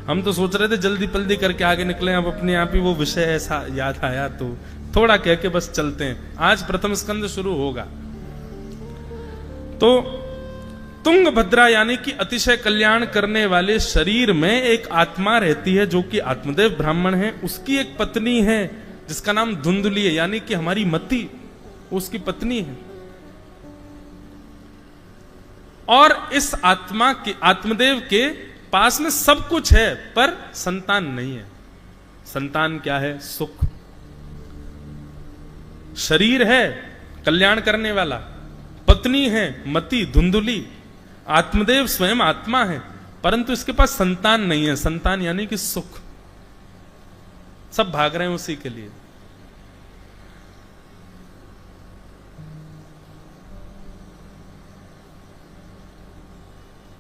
हम तो सोच रहे थे जल्दी पल्दी करके आगे निकले, अब अपने आप ही वो विषय ऐसा याद आया तो थोड़ा कह के बस चलते हैं। आज प्रथम स्कंद शुरू होगा। तो तुंगभद्रा यानी कि अतिशय कल्याण करने वाले शरीर में एक आत्मा रहती है जो कि आत्मदेव ब्राह्मण है। उसकी एक पत्नी है जिसका नाम धुंधुली है, यानी कि हमारी मति उसकी पत्नी है। और इस आत्मा के आत्मदेव के पास में सब कुछ है पर संतान नहीं है। संतान क्या है? सुख। शरीर है कल्याण करने वाला, पत्नी है मति धुंधुली, आत्मदेव स्वयं आत्मा है, परंतु इसके पास संतान नहीं है। संतान यानी कि सुख। सब भाग रहे हैं उसी के लिए।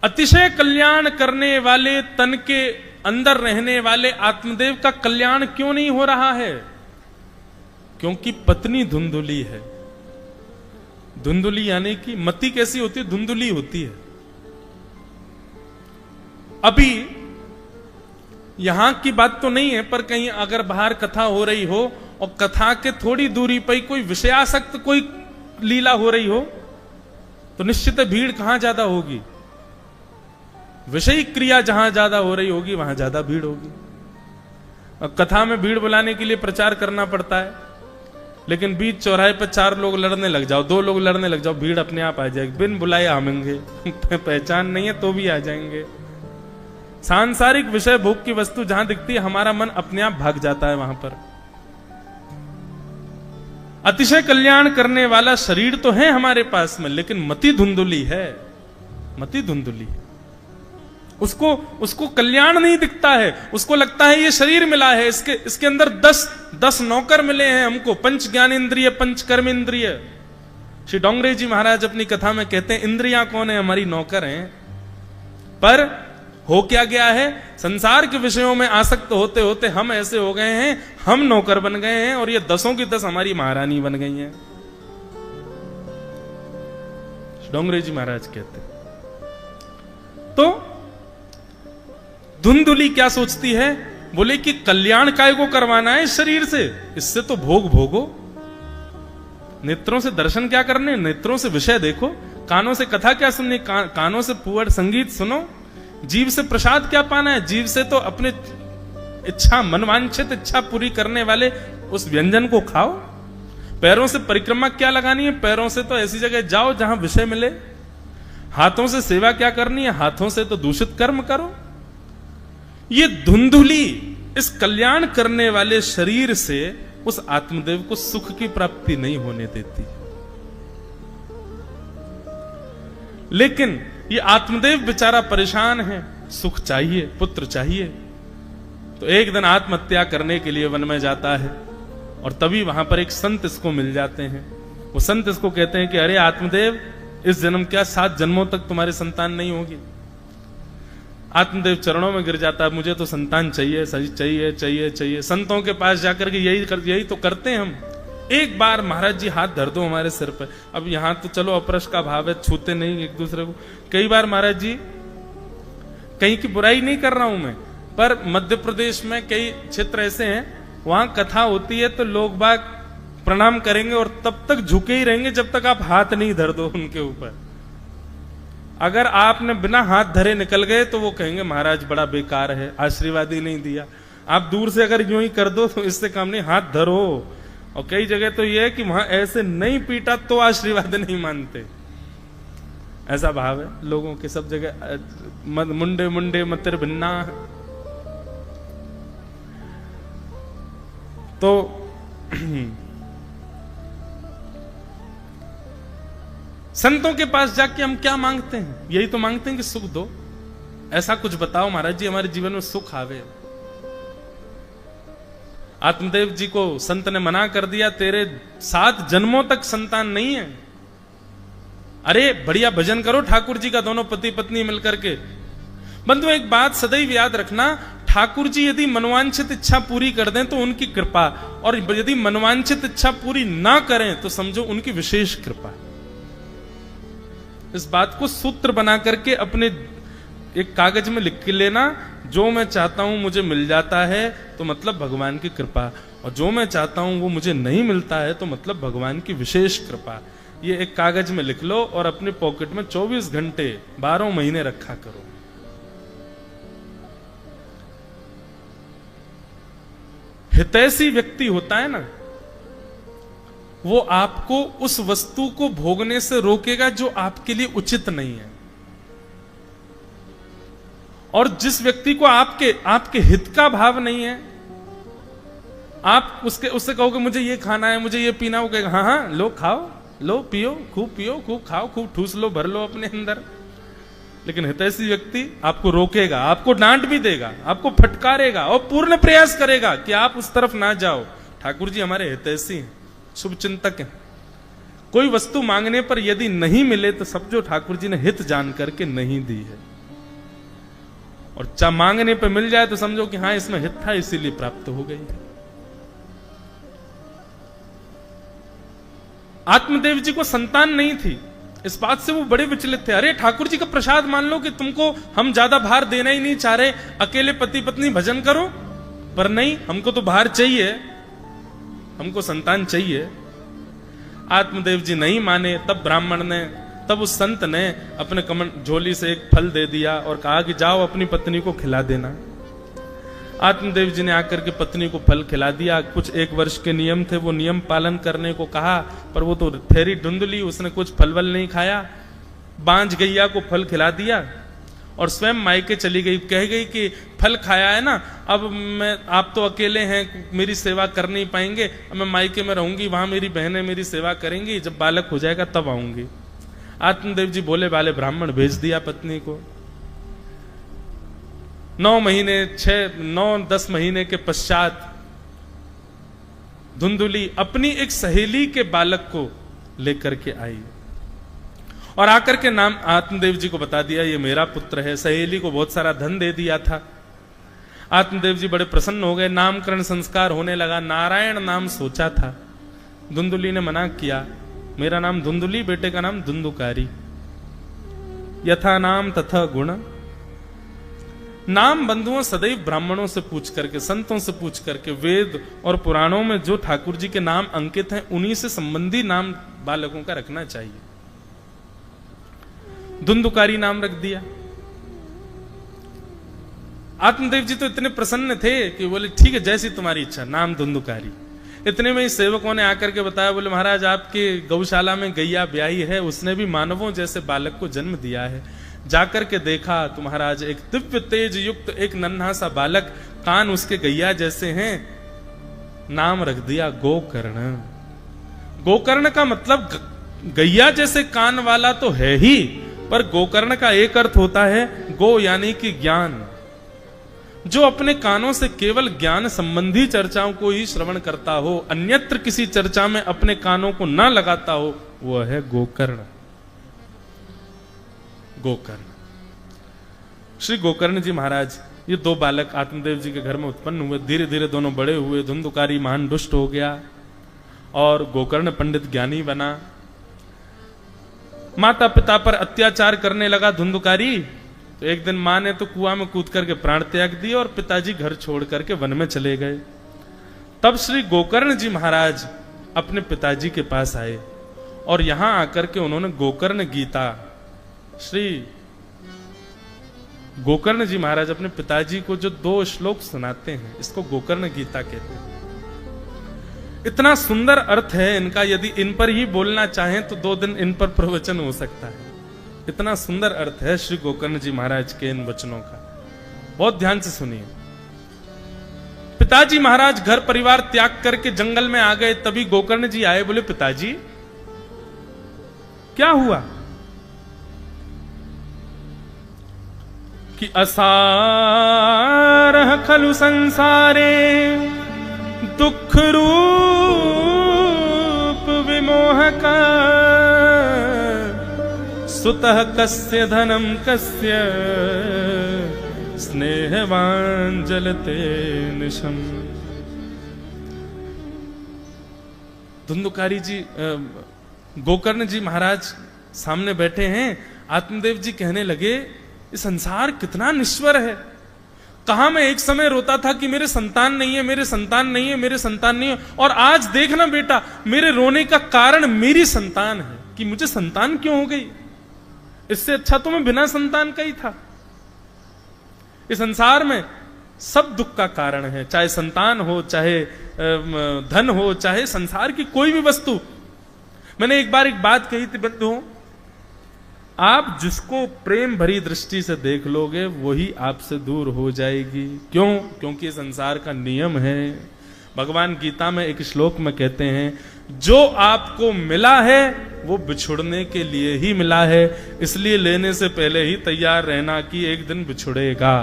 अतिशय कल्याण करने वाले तन के अंदर रहने वाले आत्मदेव का कल्याण क्यों नहीं हो रहा है? क्योंकि पत्नी धुंधुली है। धुंधुली यानी कि मति कैसी होती है? धुंधुली होती है। अभी यहां की बात तो नहीं है, पर कहीं अगर बाहर कथा हो रही हो और कथा के थोड़ी दूरी पर कोई विषयासक्त कोई लीला हो रही हो तो निश्चित भीड़ कहां ज्यादा होगी? विषयी क्रिया जहां ज्यादा हो रही होगी वहां ज्यादा भीड़ होगी। और कथा में भीड़ बुलाने के लिए प्रचार करना पड़ता है, लेकिन बीच चौराहे पर 4 लोग लड़ने लग जाओ, 2 लोग लड़ने लग जाओ, भीड़ अपने आप आ जाएगी। बिन बुलाए आवेंगे पहचान नहीं है तो भी आ जाएंगे। सांसारिक विषय भोग की वस्तु जहां दिखती है हमारा मन अपने आप भाग जाता है वहां पर। अतिशय कल्याण करने वाला शरीर तो है हमारे पास में, लेकिन मति धुंधुली है। मति धुंधुली है। उसको कल्याण नहीं दिखता है। उसको लगता है ये शरीर मिला है, इसके अंदर 10 नौकर मिले हैं हमको, पंच ज्ञान इंद्रिय पंच कर्म इंद्रिय। श्री डोंगरे जी महाराज अपनी कथा में कहते हैं इंद्रियां कौन है? हमारी नौकर हैं। पर हो क्या गया है? संसार के विषयों में आसक्त होते होते हम ऐसे हो गए हैं, हम नौकर बन गए हैं और ये 10 की 10 हमारी महारानी बन गई हैं। डोंगरे जी महाराज कहते तो धुंधुली क्या सोचती है? बोले कि कल्याण काय को करवाना है इस शरीर से, इससे तो भोग भोगो। नेत्रों से दर्शन क्या करने? नेत्रों से विषय देखो। कानों से कथा क्या सुननी? कानों से पुअड़ संगीत सुनो। जीव से प्रसाद क्या पाना है? जीव से तो अपने इच्छा मनवांछित इच्छा पूरी करने वाले उस व्यंजन को खाओ। पैरों से परिक्रमा क्या लगानी है? पैरों से तो ऐसी जगह जाओ जहां विषय मिले। हाथों से सेवा क्या करनी है? हाथों से तो दूषित कर्म करो। ये धुंधुली इस कल्याण करने वाले शरीर से उस आत्मदेव को सुख की प्राप्ति नहीं होने देती। लेकिन ये आत्मदेव बेचारा परेशान है, सुख चाहिए, पुत्र चाहिए। तो एक दिन आत्महत्या करने के लिए वन में जाता है और तभी वहां पर एक संत इसको मिल जाते हैं। वो संत इसको कहते हैं कि अरे आत्मदेव, इस जन्म क्या 7 जन्मों तक तुम्हारी संतान नहीं होगी। आत्मदेव चरणों में गिर जाता है, मुझे तो संतान चाहिए, सही चाहिए चाहिए चाहिए। संतों के पास जाकर के यही तो करते हैं हम। एक बार महाराज जी हाथ धर दो हमारे सिर पर। अब यहां तो चलो अपरस का भाव है, छूते नहीं एक दूसरे को। कई बार महाराज जी, कहीं की बुराई नहीं कर रहा हूं मैं, पर मध्य प्रदेश में कई क्षेत्र ऐसे हैं वहां कथा होती है तो लोग बाग प्रणाम करेंगे और तब तक झुके ही रहेंगे जब तक आप हाथ नहीं धर दो उनके ऊपर। अगर आपने बिना हाथ धरे निकल गए तो वो कहेंगे महाराज बड़ा बेकार है, आशीर्वाद ही नहीं दिया। आप दूर से अगर यूं ही कर दो तो इससे काम नहीं, हाथ धरो। और कई जगह तो ये है कि वहां ऐसे नहीं पीटा तो आशीर्वाद नहीं मानते। ऐसा भाव है लोगों के सब जगह, मुंडे मुंडे मतिर भिन्ना। तो संतों के पास जाके हम क्या मांगते हैं? यही तो मांगते हैं कि सुख दो। ऐसा कुछ बताओ महाराज जी हमारे जीवन में सुख आवे। आत्मदेव जी को संत ने मना कर दिया, तेरे 7 जन्मों तक संतान नहीं है। अरे बढ़िया भजन करो ठाकुर जी का, दोनों पति पत्नी मिलकर के। बंधु एक बात सदैव याद रखना, ठाकुर जी यदि मनवांछित इच्छा पूरी कर दें तो उनकी कृपा, और यदि मनवांछित इच्छा पूरी ना करें तो समझो उनकी विशेष कृपा। इस बात को सूत्र बना करके अपने एक कागज में लिख के लेना, जो मैं चाहता हूं मुझे मिल जाता है तो मतलब भगवान की कृपा, और जो मैं चाहता हूं वो मुझे नहीं मिलता है तो मतलब भगवान की विशेष कृपा। ये एक कागज में लिख लो और अपने पॉकेट में 24 घंटे 12 महीने रखा करो। हितैषी व्यक्ति होता है ना, वो आपको उस वस्तु को भोगने से रोकेगा जो आपके लिए उचित नहीं है। और जिस व्यक्ति को आपके हित का भाव नहीं है, आप उससे कहोगे मुझे ये खाना है, मुझे ये पीना, वो कहेगा हाँ हाँ लो खाओ, लो पियो, खूब खाओ, खूब ठूस लो, भर लो अपने अंदर। लेकिन हितैषी व्यक्ति आपको रोकेगा, आपको डांट भी देगा, आपको फटकारेगा और पूर्ण प्रयास करेगा कि आप उस तरफ ना जाओ। ठाकुर जी हमारे हितैषी हैं, शुभ चिंतक हैं। कोई वस्तु मांगने पर यदि नहीं मिले तो समझो ठाकुर जी ने हित जान करके नहीं दी है, और चाहे मांगने पर मिल जाए तो समझो कि हाँ इसमें हित था इसीलिए प्राप्त हो गई है। आत्मदेव जी को संतान नहीं थी, इस बात से वो बड़े विचलित थे। अरे ठाकुर जी का प्रसाद मान लो कि तुमको हम ज्यादा भार देना ही नहीं चाह रहे, अकेले पति पत्नी भजन करो, पर नहीं, हमको तो भार चाहिए, हमको संतान चाहिए। आत्मदेव जी नहीं माने। तब उस संत ने अपने कमंड झोली से एक फल दे दिया और कहा कि जाओ अपनी पत्नी को खिला देना। आत्मदेव जी ने आकर के पत्नी को फल खिला दिया। कुछ 1 वर्ष के नियम थे, वो नियम पालन करने को कहा, पर वो तो ठहरी धुंधली, उसने कुछ फल वल नहीं खाया। बांझ गैया को फल खिला दिया और स्वयं मायके चली गई। कह गई कि फल खाया है ना, अब आप तो अकेले हैं, मेरी सेवा कर नहीं पाएंगे, अब मैं मायके में रहूंगी, वहां मेरी बहनें मेरी सेवा करेंगी, जब बालक हो जाएगा तब आऊंगी। आत्मदेव जी बोले वाले ब्राह्मण भेज दिया पत्नी को। 9-10 महीने के पश्चात धुंधुली अपनी एक सहेली के बालक को लेकर के आई और आकर के नाम आत्मदेव जी को बता दिया, ये मेरा पुत्र है। सहेली को बहुत सारा धन दे दिया था। आत्मदेव जी बड़े प्रसन्न हो गए। नामकरण संस्कार होने लगा। नारायण नाम सोचा था। धुंधुली ने मना किया, मेरा नाम धुंधुली, बेटे का नाम धुंधुकारी। यथा नाम तथा गुण। नाम बंधुओं सदैव ब्राह्मणों से पूछ करके, संतों से पूछ करके, वेद और पुराणों में जो ठाकुर जी के नाम अंकित हैं उन्हीं से संबंधी नाम बालकों का रखना चाहिए। धुंधुकारी नाम रख दिया। आत्मदेव जी तो इतने प्रसन्न थे कि बोले ठीक है जैसी तुम्हारी इच्छा, नाम धुंधुकारी। इतने में ही सेवकों ने आकर के बताया, बोले महाराज आपके गौशाला में गैया ब्याई है, उसने भी मानवों जैसे बालक को जन्म दिया है। जाकर के देखा तो महाराज एक दिव्य तेज युक्त एक नन्हा सा बालक, कान उसके गैया जैसे हैं। नाम रख दिया गोकर्ण। गोकर्ण का मतलब गैया जैसे कान वाला तो है ही, पर गोकर्ण का एक अर्थ होता है गो यानी कि ज्ञान। जो अपने कानों से केवल ज्ञान संबंधी चर्चाओं को ही श्रवण करता हो, अन्यत्र किसी चर्चा में अपने कानों को न लगाता हो, वह है गोकर्ण। गोकर्ण। श्री गोकर्ण जी महाराज, ये 2 बालक आत्मदेव जी के घर में उत्पन्न हुए। धीरे धीरे दोनों बड़े हुए। धुंधुकारी महान दुष्ट हो गया और गोकर्ण पंडित ज्ञानी बना। माता पिता पर अत्याचार करने लगा धुंधुकारी। तो एक दिन मां ने तो कुआं में कूद करके प्राण त्याग दिए और पिताजी घर छोड़ करके वन में चले गए। तब श्री गोकर्ण जी महाराज अपने पिताजी के पास आए और यहां आकर के उन्होंने गोकर्ण गीता, श्री गोकर्ण जी महाराज अपने पिताजी को जो 2 श्लोक सुनाते हैं, इसको गोकर्ण गीता कहते हैं। इतना सुंदर अर्थ है इनका, यदि इन पर ही बोलना चाहें तो 2 दिन इन पर प्रवचन हो सकता है। इतना सुंदर अर्थ है श्री गोकर्ण जी महाराज के इन वचनों का। बहुत ध्यान से सुनिए। पिताजी महाराज घर परिवार त्याग करके जंगल में आ गए। तभी गोकर्ण जी आए, बोले पिताजी क्या हुआ? कि असारह खलु संसारे दुख रूप विमोहका सुतः कस्य धनम कस्य स्नेहवान जलते निशम। धुंधुकारी जी, गोकर्ण जी महाराज सामने बैठे हैं। आत्मदेव जी कहने लगे, ये संसार कितना निश्वर है, कहां मैं एक समय रोता था कि मेरे संतान नहीं है, मेरे संतान नहीं है, मेरे संतान नहीं है, और आज देखना बेटा, मेरे रोने का कारण मेरी संतान है कि मुझे संतान क्यों हो गई। इससे अच्छा तो मैं बिना संतान का ही था। इस संसार में सब दुख का कारण है, चाहे संतान हो, चाहे धन हो, चाहे संसार की कोई भी वस्तु। मैंने एक बार एक बात कही थी बंधुओं, आप जिसको प्रेम भरी दृष्टि से देख लोगे वही आपसे दूर हो जाएगी। क्यों? क्योंकि संसार का नियम है। भगवान गीता में एक श्लोक में कहते हैं, जो आपको मिला है वो बिछुड़ने के लिए ही मिला है, इसलिए लेने से पहले ही तैयार रहना कि एक दिन बिछुड़ेगा।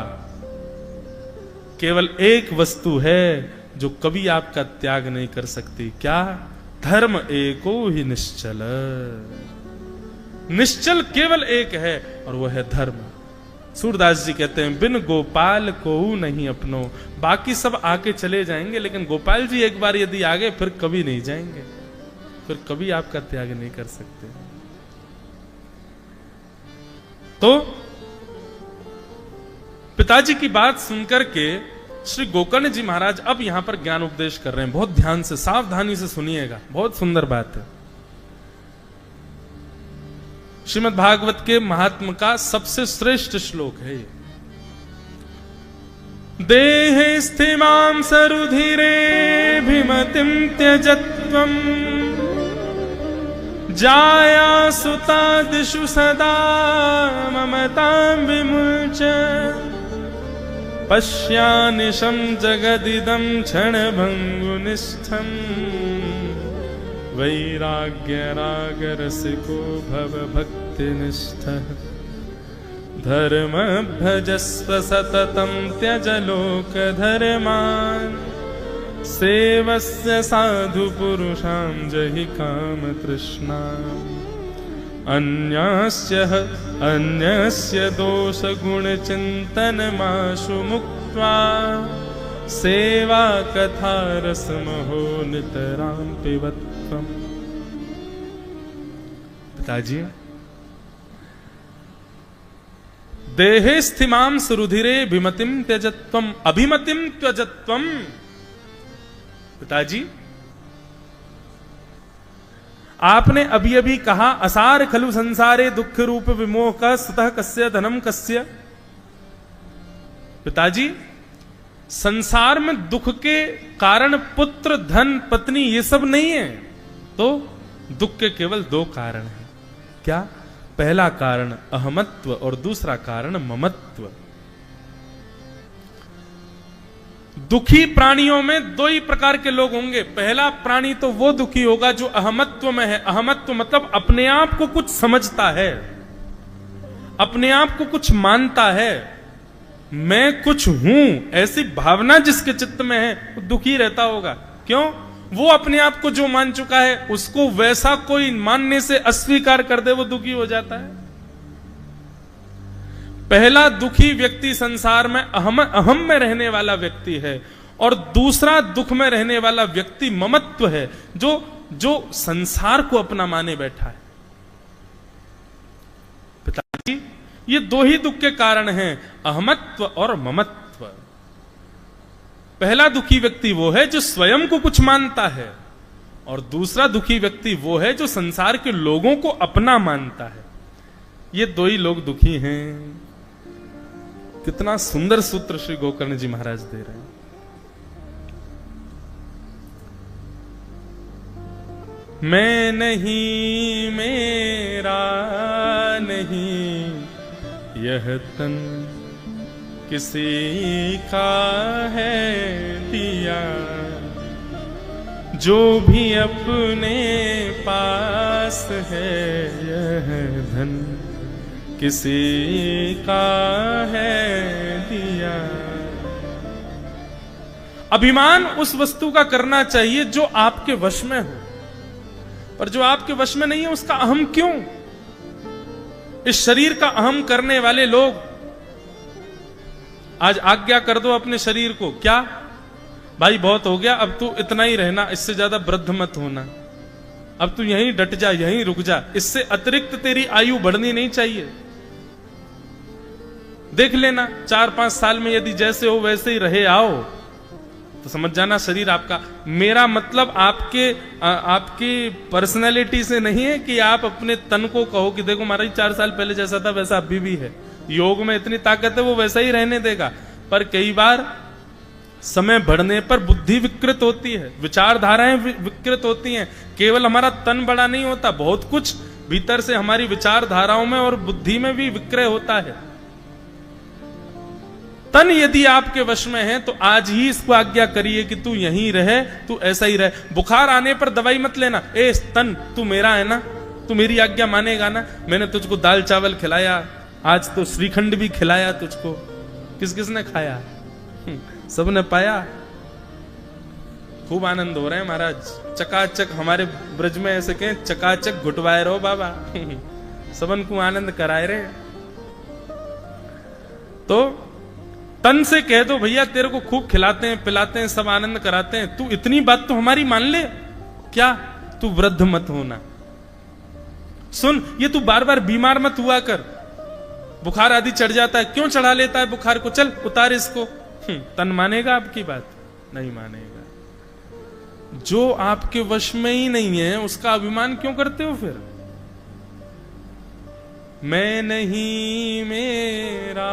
केवल एक वस्तु है जो कभी आपका त्याग नहीं कर सकती। क्या? धर्म एको ही निश्चल। निश्चल केवल एक है और वह है धर्म। सूरदास जी कहते हैं, बिन गोपाल को नहीं अपनो। बाकी सब आके चले जाएंगे, लेकिन गोपाल जी एक बार यदि आ गए फिर कभी नहीं जाएंगे, फिर कभी आपका त्याग नहीं कर सकते। तो पिताजी की बात सुनकर के श्री गोकर्ण जी महाराज अब यहां पर ज्ञान उपदेश कर रहे हैं। बहुत ध्यान से, सावधानी से सुनिएगा, बहुत सुंदर बात है। श्रीमद् भागवत के महात्म का सबसे श्रेष्ठ श्लोक है ये। देह स्थिमां सरुधिरे भिमतिं त्यजत्वं जाया सुतादिषु सदा ममतां विमुच पश्यानिशं जगदिदं क्षणभङ्गुनिष्ठम् वैराग्य राग रसिको भव भक्तिनिष्ठः धर्म भजस्व सततं त्यज लोक धर्मान् सेवस्य साधु पुरुषां जहि काम तृष्णाम् अन्यस्य दोष गुण चिंतनमाशु मुक्त्वा सेवा कथा रसमहो नितरां पिबत्वम्। पिताजी, देहे स्थिमां सुरुधिरे भिमतिं त्यजत्वम् अभिमतिं त्यजत्वम्। पिताजी, आपने अभी अभी कहा, असार खलु संसारे दुख रूप विमोह का स्वतः कस्य धनम कस्य। पिताजी, संसार में दुख के कारण पुत्र, धन, पत्नी ये सब नहीं है। तो दुख के केवल दो कारण हैं। क्या? पहला कारण अहमत्व और दूसरा कारण ममत्व। दुखी प्राणियों में दो ही प्रकार के लोग होंगे। पहला प्राणी तो वो दुखी होगा जो अहमत्व में है। अहमत्व मतलब अपने आप को कुछ समझता है, अपने आप को कुछ मानता है, मैं कुछ हूं, ऐसी भावना जिसके चित्त में है वो दुखी रहता होगा। क्यों? वो अपने आप को जो मान चुका है उसको वैसा कोई मानने से अस्वीकार कर दे वो दुखी हो जाता है। पहला दुखी व्यक्ति संसार में अहम में रहने वाला व्यक्ति है, और दूसरा दुख में रहने वाला व्यक्ति ममत्व है, जो संसार को अपना माने बैठा है। पिताजी, ये दो ही दुख के कारण हैं, अहमत्व और ममत्व। पहला दुखी व्यक्ति वो है जो स्वयं को कुछ मानता है, और दूसरा दुखी व्यक्ति वो है जो संसार के लोगों को अपना मानता है। ये दो ही लोग दुखी हैं। कितना सुंदर सूत्र श्री गोकर्ण जी महाराज दे रहे हैं। मैं नहीं, मेरा नहीं, यह तन किसी का है दिया, जो भी अपने पास है यह धन किसी का है दिया। अभिमान उस वस्तु का करना चाहिए जो आपके वश में हो, पर जो आपके वश में नहीं है उसका अहम क्यों? इस शरीर का अहम करने वाले लोग आज आज्ञा कर दो अपने शरीर को, क्या भाई बहुत हो गया, अब तू इतना ही रहना, इससे ज्यादा वृद्ध मत होना, अब तू यहीं डट जा, यहीं रुक जा, इससे अतिरिक्त तेरी आयु बढ़नी नहीं चाहिए। देख लेना 4-5 साल में यदि जैसे हो वैसे ही रहे आओ तो समझ जाना शरीर आपका। मेरा मतलब आपके पर्सनैलिटी से नहीं है कि आप अपने तन को कहो कि देखो महाराज 4 साल पहले जैसा था वैसा अभी भी है। योग में इतनी ताकत है वो वैसा ही रहने देगा। पर कई बार समय बढ़ने पर बुद्धि विकृत होती है, विचारधाराएं विकृत होती हैं। केवल हमारा तन बड़ा नहीं होता, बहुत कुछ भीतर से हमारी विचारधाराओं में और बुद्धि में भी विक्रय होता है। तन यदि आपके वश में है तो आज ही इसको आज्ञा करिए कि तू यहीं रहे, तू ऐसा ही रहे। बुखार आने पर दवाई मत लेना। ए तन, तू मेरा है ना, तू मेरी आज्ञा मानेगा ना। मैंने तुझको दाल चावल खिलाया, आज तो श्रीखंड भी खिलाया तुझको। किस किसने खाया? सबने पाया। खूब आनंद हो रहे हैं महाराज। चकाचक हमारे ब्रज में ऐसे कहें, चकाचक घुटवाए रहो बाबा। सबन को आनंद कराए रहे। तो तन से कह दो भैया तेरे को खूब खिलाते हैं पिलाते हैं, सब आनंद कराते हैं, तू इतनी बात तो हमारी मान ले। क्या? तू वृद्ध मत होना। सुन, ये तू बार बार बीमार मत हुआ कर। बुखार आदि चढ़ जाता है, क्यों चढ़ा लेता है बुखार को? चल उतार इसको। तन मानेगा आपकी बात? नहीं मानेगा। जो आपके वश में ही नहीं है उसका अभिमान क्यों करते हो फिर? मैं नहीं, मेरा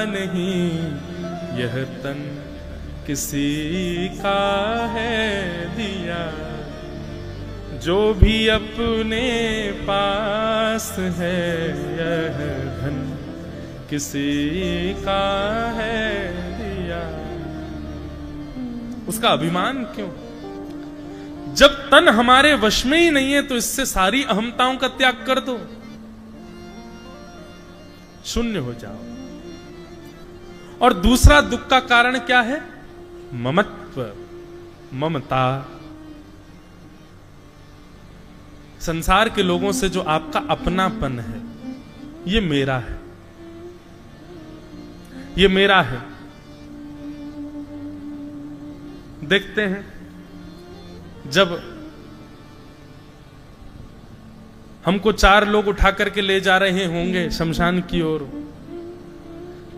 नहीं, यह तन किसी का है दिया। जो भी अपने पास है यह धन किसी का है दिया। उसका अभिमान क्यों? जब तन हमारे वश में ही नहीं है तो इससे सारी अहमताओं का त्याग कर दो, शून्य हो जाओ। और दूसरा दुख का कारण क्या है? ममत्व, ममता। संसार के लोगों से जो आपका अपनापन है, ये मेरा है, ये मेरा है। देखते हैं जब हमको 4 लोग उठा करके ले जा रहे होंगे शमशान की ओर,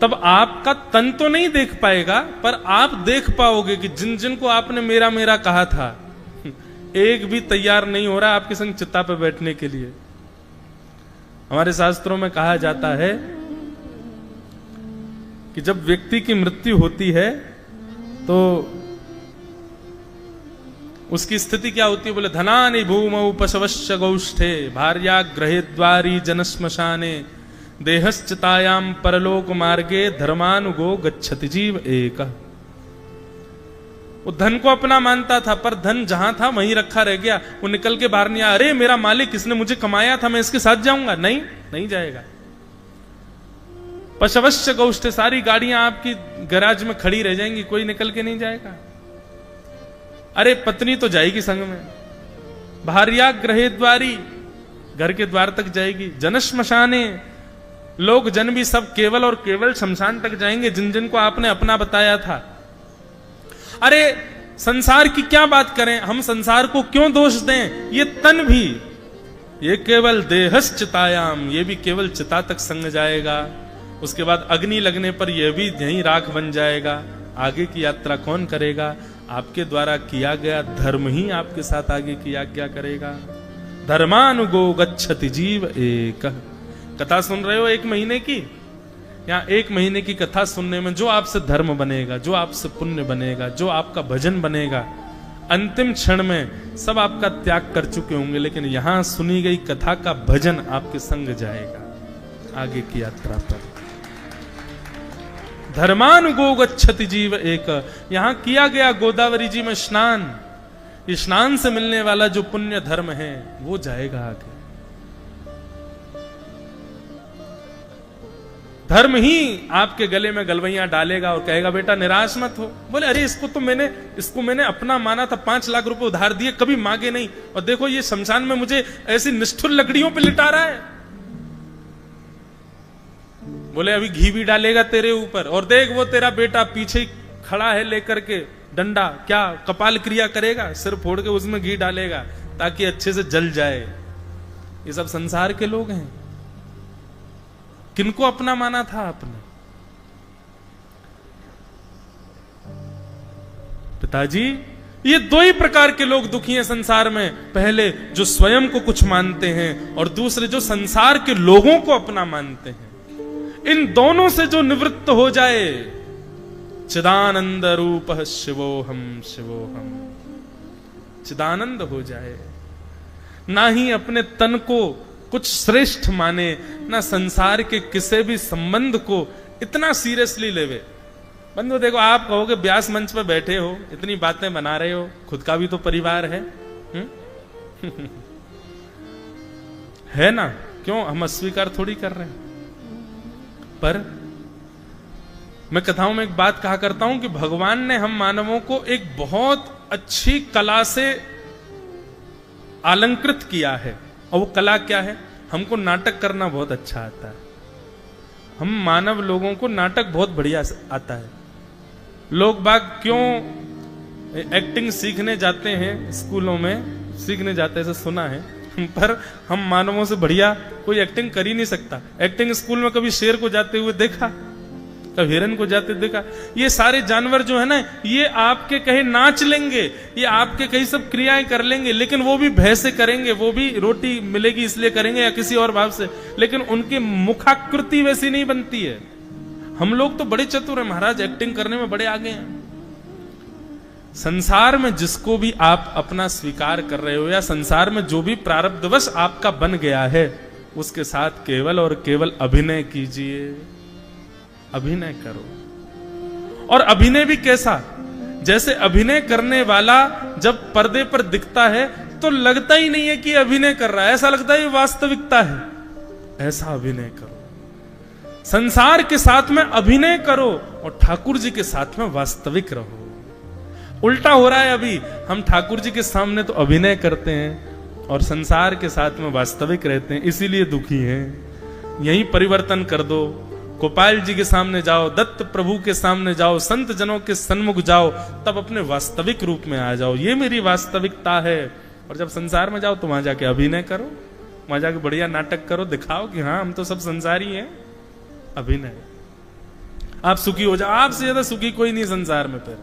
तब आपका तन तो नहीं देख पाएगा पर आप देख पाओगे कि जिन जिन को आपने मेरा मेरा कहा था, एक भी तैयार नहीं हो रहा आपके संग चिता पर बैठने के लिए। हमारे शास्त्रों में कहा जाता है कि जब व्यक्ति की मृत्यु होती है तो उसकी स्थिति क्या होती है? बोले धनानि भूमौ पशवश्च गौष्ठे भार्या ग्रहे द्वारी जनश्मशाने देहश्चितायाम परलोक मार्गे धर्मानुगो गच्छति जीव एक। वो धन को अपना मानता था पर धन जहां था वहीं रखा रह गया। वो निकल के बाहर नहीं आया। अरे मेरा मालिक इसने मुझे कमाया था, मैं इसके साथ जाऊंगा? नहीं, नहीं जाएगा। पशवश्च गौष्ठे, सारी गाड़ियां आपकी गैराज में खड़ी रह जाएंगी, कोई निकल के नहीं जाएगा। अरे पत्नी तो जाएगी संग में, भार्या ग्रहे द्वारी, घर के द्वार तक जाएगी, जनश्मशाने, लोग जन भी सब केवल और केवल शमशान तक जाएंगे जिन जिन को आपने अपना बताया था। अरे संसार की क्या बात करें, हम संसार को क्यों दोष दें? ये तन भी, ये केवल देहश्चितायाम, ये भी केवल चिता तक संग जाएगा। उसके बाद अग्नि लगने पर यह भी यहीं राख बन जाएगा। आगे की यात्रा कौन करेगा? आपके द्वारा किया गया धर्म ही आपके साथ आगे की आज्ञा करेगा। धर्मानुगो गच्छति जीव एक। कथा सुन रहे हो 1 महीने की? यहाँ 1 महीने की कथा सुनने में जो आपसे धर्म बनेगा, जो आपसे पुण्य बनेगा, जो आपका भजन बनेगा, अंतिम क्षण में सब आपका त्याग कर चुके होंगे, लेकिन यहां सुनी गई कथा का भजन आपके संग जाएगा आगे की यात्रा पर। धर्मानुगो गच्छति जीव एक। यहां किया गया गोदावरी जी में स्नान, ये स्नान से मिलने वाला जो पुण्य धर्म है वो जाएगा आगे। धर्म ही आपके गले में गलवैयां डालेगा और कहेगा बेटा निराश मत हो। बोले अरे इसको मैंने अपना माना था, 5 लाख रुपए उधार दिए, कभी मांगे नहीं, और देखो ये शमशान में मुझे ऐसी निष्ठुर लकड़ियों पे लिटा रहा है। बोले अभी घी भी डालेगा तेरे ऊपर, और देख वो तेरा बेटा पीछे खड़ा है लेकर के डंडा, क्या कपाल क्रिया करेगा, सिर फोड़ के उसमें घी डालेगा ताकि अच्छे से जल जाए। ये सब संसार के लोग हैं। किनको अपना माना था आपने? पिताजी ये दो ही प्रकार के लोग दुखी हैं संसार में, पहले जो स्वयं को कुछ मानते हैं और दूसरे जो संसार के लोगों को अपना मानते हैं। इन दोनों से जो निवृत्त हो जाए, चिदानंद रूप शिवोहम शिवोहम, चिदानंद हो जाए, ना ही अपने तन को कुछ श्रेष्ठ माने, ना संसार के किसी भी संबंध को इतना सीरियसली लेवे। बंधु देखो, आप कहोगे व्यास मंच पर बैठे हो, इतनी बातें बना रहे हो, खुद का भी तो परिवार है है ना? क्यों हम अस्वीकार थोड़ी कर रहे हैं। पर मैं कथाओं में एक बात कहा करता हूं कि भगवान ने हम मानवों को एक बहुत अच्छी कला से अलंकृत किया है। और वो कला क्या है? हमको नाटक करना बहुत अच्छा आता है। हम मानव लोगों को नाटक बहुत बढ़िया आता है। लोग बाग क्यों एक्टिंग सीखने जाते हैं, स्कूलों में सीखने जाते हैं, ऐसा सुना है, पर हम मानवों से बढ़िया कोई एक्टिंग कर ही नहीं सकता। एक्टिंग स्कूल में कभी शेर को जाते हुए देखा, कभी हिरन को जाते देखा? ये सारे जानवर जो है ना, ये आपके कहे नाच लेंगे, ये आपके कहीं सब क्रियाएं कर लेंगे, लेकिन वो भी भय से करेंगे, वो भी रोटी मिलेगी इसलिए करेंगे या किसी और भाव से, लेकिन उनकी मुखाकृति वैसी नहीं बनती है। हम लोग तो बड़े चतुर हैं महाराज, एक्टिंग करने में बड़े आगे हैं। संसार में जिसको भी आप अपना स्वीकार कर रहे हो, या संसार में जो भी प्रारब्धवश आपका बन गया है, उसके साथ केवल और केवल अभिनय कीजिए, अभिनय करो। और अभिनय भी कैसा? जैसे अभिनय करने वाला जब पर्दे पर दिखता है तो लगता ही नहीं है कि अभिनय कर रहा है, ऐसा लगता है ये वास्तविकता है। ऐसा अभिनय करो, संसार के साथ में अभिनय करो और ठाकुर जी के साथ में वास्तविक रहो। उल्टा हो रहा है अभी, हम ठाकुर जी के सामने तो अभिनय करते हैं और संसार के साथ में वास्तविक रहते हैं, इसीलिए दुखी हैं। यही परिवर्तन कर दो। गोपाल जी के सामने जाओ, दत्त प्रभु के सामने जाओ, संत जनों के सन्मुख जाओ, तब अपने वास्तविक रूप में आ जाओ, ये मेरी वास्तविकता है। और जब संसार में जाओ तो वहां जाके अभिनय करो, वहां जाके बढ़िया नाटक करो, दिखाओ कि हाँ हम तो सब संसारी हैं। अभिनय, आप सुखी हो जाओ, आपसे ज्यादा सुखी कोई नहीं संसार में। फिर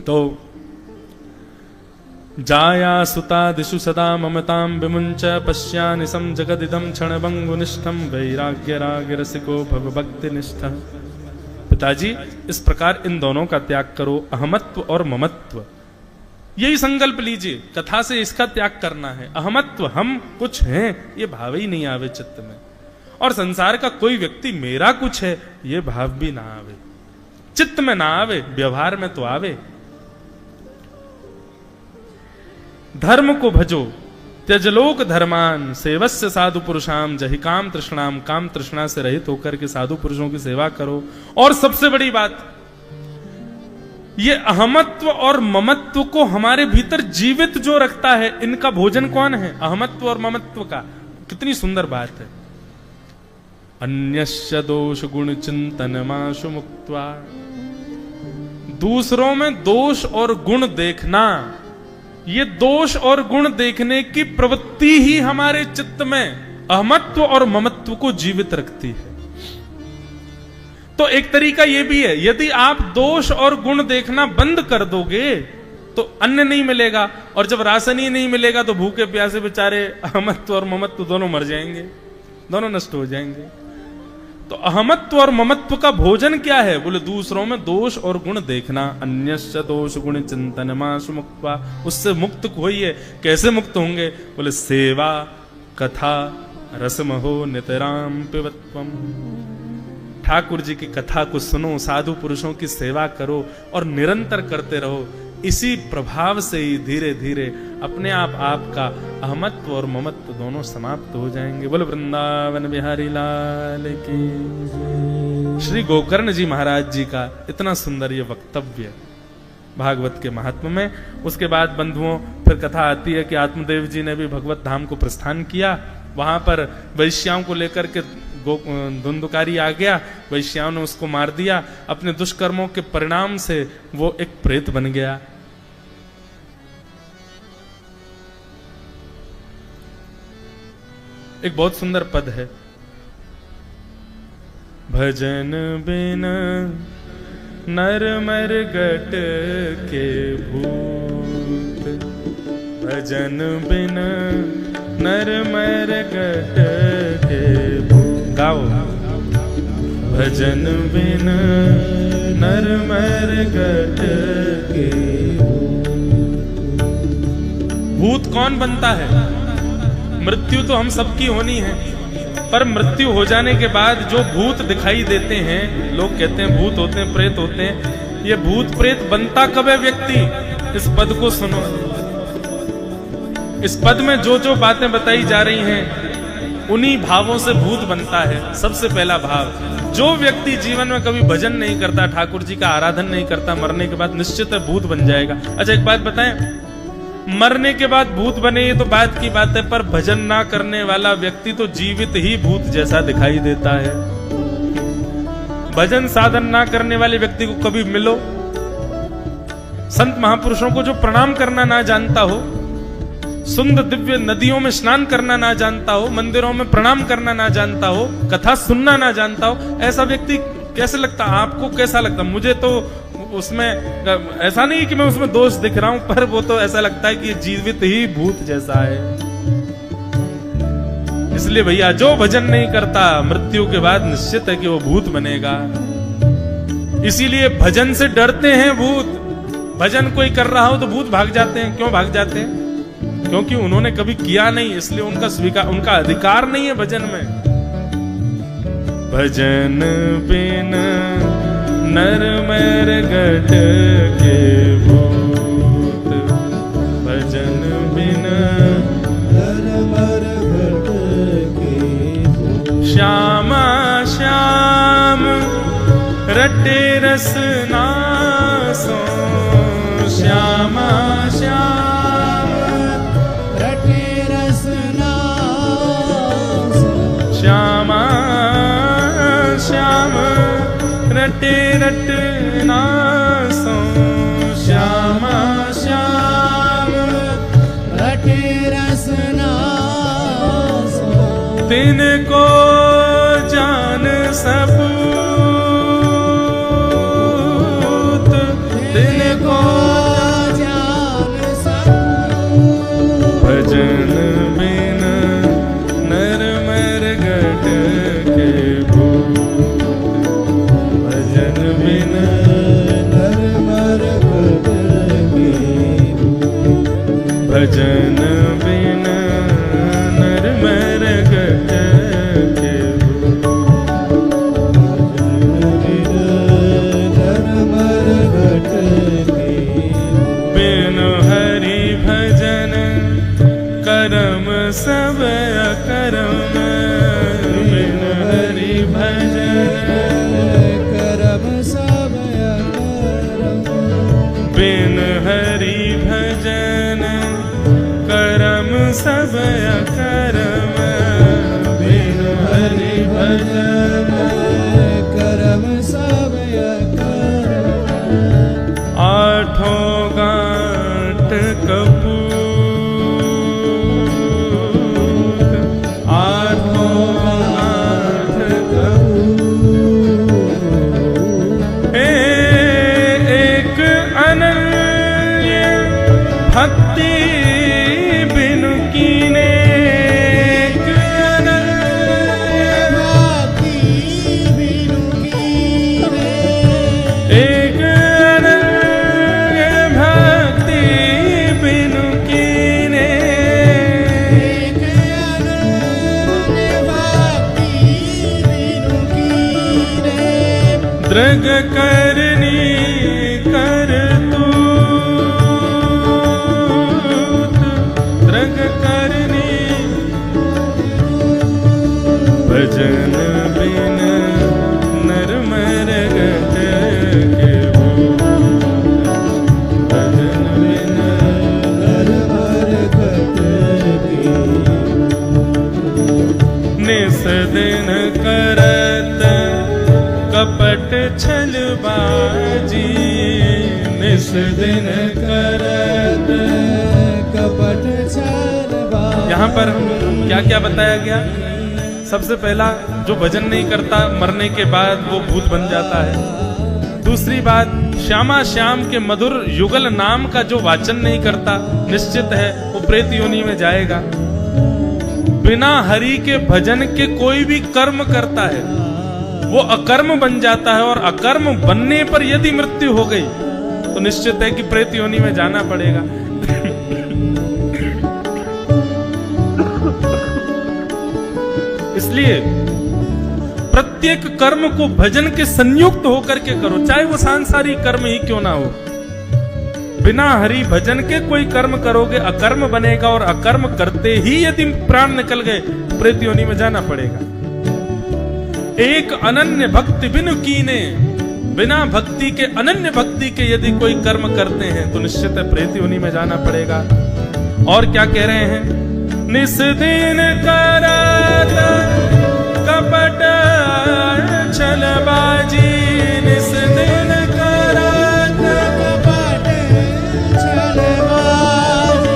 तो जाया सुता दिशु सदा ममतां विमुंच पश्यानि सम जगदिदं क्षणभंगुनिष्ठं वैराग्य राग रसिको भव भक्ति निष्ठ। पिताजी इस प्रकार इन दोनों का त्याग करो, अहमत्व और ममत्व, यही संकल्प लीजिए। कथा से इसका त्याग करना है। अहमत्व, हम कुछ हैं, ये भाव ही नहीं आवे चित्त में। और संसार का कोई व्यक्ति मेरा कुछ है, ये भाव भी ना आवे, चित्त में ना आवे, व्यवहार में तो आवे। धर्म को भजो त्यजलोक धर्मान सेवस्य साधु पुरुषाम जहि काम तृष्णाम, काम तृष्णा से रहित होकर के साधु पुरुषों की सेवा करो। और सबसे बड़ी बात, ये अहमत्व और ममत्व को हमारे भीतर जीवित जो रखता है, इनका भोजन कौन है? अहमत्व और ममत्व का। कितनी सुंदर बात है। अन्यस्य दोष गुण चिंतन माशु मुक्त्वा, दूसरों में दोष और गुण देखना, ये दोष और गुण देखने की प्रवृत्ति ही हमारे चित्त में अहमत्व और ममत्व को जीवित रखती है। तो एक तरीका यह भी है, यदि आप दोष और गुण देखना बंद कर दोगे तो अन्न नहीं मिलेगा, और जब राशन ही नहीं मिलेगा तो भूखे प्यासे बेचारे अहमत्व और ममत्व दोनों मर जाएंगे, दोनों नष्ट हो जाएंगे। तो अहमत्व और ममत्व का भोजन क्या है? बोले दूसरों में दोष और गुण देखना। अन्यस्य दोष गुण चिंतन माशु मुक्त्वा, उससे मुक्त होइए। कैसे मुक्त होंगे? बोले सेवा कथा रसमहो नितराम पिबत्वम, ठाकुर जी की कथा को सुनो, साधु पुरुषों की सेवा करो और निरंतर करते रहो। इसी प्रभाव से ही धीरे धीरे अपने आप आपका अहमत्व और ममत्व दोनों समाप्त हो जाएंगे। बोले वृंदावन बिहारी लाल की। श्री गोकर्ण जी महाराज जी का इतना सुंदर ये वक्तव्य भागवत के महात्म में। उसके बाद बंधुओं फिर कथा आती है कि आत्मदेव जी ने भी भगवत धाम को प्रस्थान किया। वहां पर वैश्याओं को लेकर के धुंधुकारी आ गया, वैश्याओं ने उसको मार दिया। अपने दुष्कर्मों के परिणाम से वो एक प्रेत बन गया। एक बहुत सुंदर पद है, भजन बिन नर मर गट के भूत, भजन बिन नर मर गट के भूत। गाओ। भजन बिन नर मर गट के भूत कौन बनता है? मृत्यु तो हम सबकी होनी है, पर मृत्यु हो जाने के बाद जो भूत दिखाई देते हैं, लोग कहते हैं भूत होते हैं, प्रेत होते हैं। ये भूत प्रेत बनता कब है व्यक्ति? इस पद को सुनो। इस पद में जो जो बातें बताई जा रही हैं, उन्हीं भावों से भूत बनता है। सबसे पहला भाव, जो व्यक्ति जीवन में कभी भजन नहीं करता, ठाकुर जी का आराधन नहीं करता, मरने के बाद निश्चित है भूत बन जाएगा। अच्छा एक बात बताएं, मरने के बाद भूत बने ये तो बात की बात है, पर भजन ना करने वाला व्यक्ति तो जीवित ही भूत जैसा दिखाई देता है। भजन साधन ना करने वाले व्यक्ति को कभी मिलो, संत महापुरुषों को जो प्रणाम करना ना जानता हो, सुंदर दिव्य नदियों में स्नान करना ना जानता हो, मंदिरों में प्रणाम करना ना जानता हो, कथा सुनना ना जानता हो, ऐसा व्यक्ति कैसे लगता? आपको कैसा लगता? मुझे तो उसमें ऐसा नहीं कि मैं उसमें दोष दिख रहा हूं, पर वो तो ऐसा लगता है कि जीवित ही भूत जैसा है। इसलिए भैया जो भजन नहीं करता, मृत्यु के बाद निश्चित है कि वो भूत बनेगा। इसीलिए भजन से डरते हैं भूत। भजन कोई कर रहा हो तो भूत भाग जाते हैं। क्यों भाग जाते हैं? क्योंकि उन्होंने कभी किया नहीं, इसलिए उनका अधिकार नहीं है भजन में। भजन बिन नर मर गट के भूत, भजन बिन नर मर गट के भूत। श्यामा श्याम रटे रसनासो, श्यामा श्याम रटे रसनासो, श्यामा श्याम रटे रटनासो, श्यामा श्याम रटे रसनासो। तिनको जान सबूत, तिनको जान सबूत। भजन बिन नर मर गट के भूत, भजन बिन नर मर गट के भूत, भजन बिन नर मर गट के भूत, नर मर गट के। बिन हरि भजन करम सब अकरम, बिन हरि भजन बिन हरि भजन करम सब अकरम, बिन हरि भजन करम सब अकरम। आठों गांठ कपूत, आठों गांठ कपूत। एक अनन्य भक्ति बिनु कीने, एक अनन्य भक्ति बिनु कीने, एक अनन्य भक्ति बिनु कीने, एक अनन्य भक्ति बिनु कीने। दृग करनी कर तू, दृग करनी। भजन बिन नर मर गट के भूत, भजन बिन नर मर गट के भूत। निस दिन करत कपट छलबाजी, निस दिन करत कपट छलबाजी। यहाँ पर क्या क्या बताया गया? सबसे पहला, जो भजन नहीं करता मरने के बाद वो भूत बन जाता है। दूसरी बात, श्यामा श्याम के मधुर युगल नाम का जो वाचन नहीं करता, निश्चित है वो प्रेत योनि में जाएगा। बिना हरि के भजन के कोई भी कर्म करता है वो अकर्म बन जाता है, और अकर्म बनने पर यदि मृत्यु हो गई तो निश्चित है कि प्रेत योनि में जाना पड़ेगा। इसलिए प्रत्येक कर्म को भजन के संयुक्त होकर के करो, चाहे वो सांसारिक कर्म ही क्यों ना हो। बिना हरि भजन के कोई कर्म करोगे अकर्म बनेगा, और अकर्म करते ही यदि प्राण निकल गए तो प्रेत योनि में जाना पड़ेगा। एक अनन्य भक्ति बिनु कीने, बिना भक्ति के, अनन्य भक्ति के यदि कोई कर्म करते हैं तो निश्चित है प्रेत योनि में जाना पड़ेगा। और क्या कह रहे हैं? निस दिन करत कपट छलबाजी, निस दिन करत कपट छलबाजी,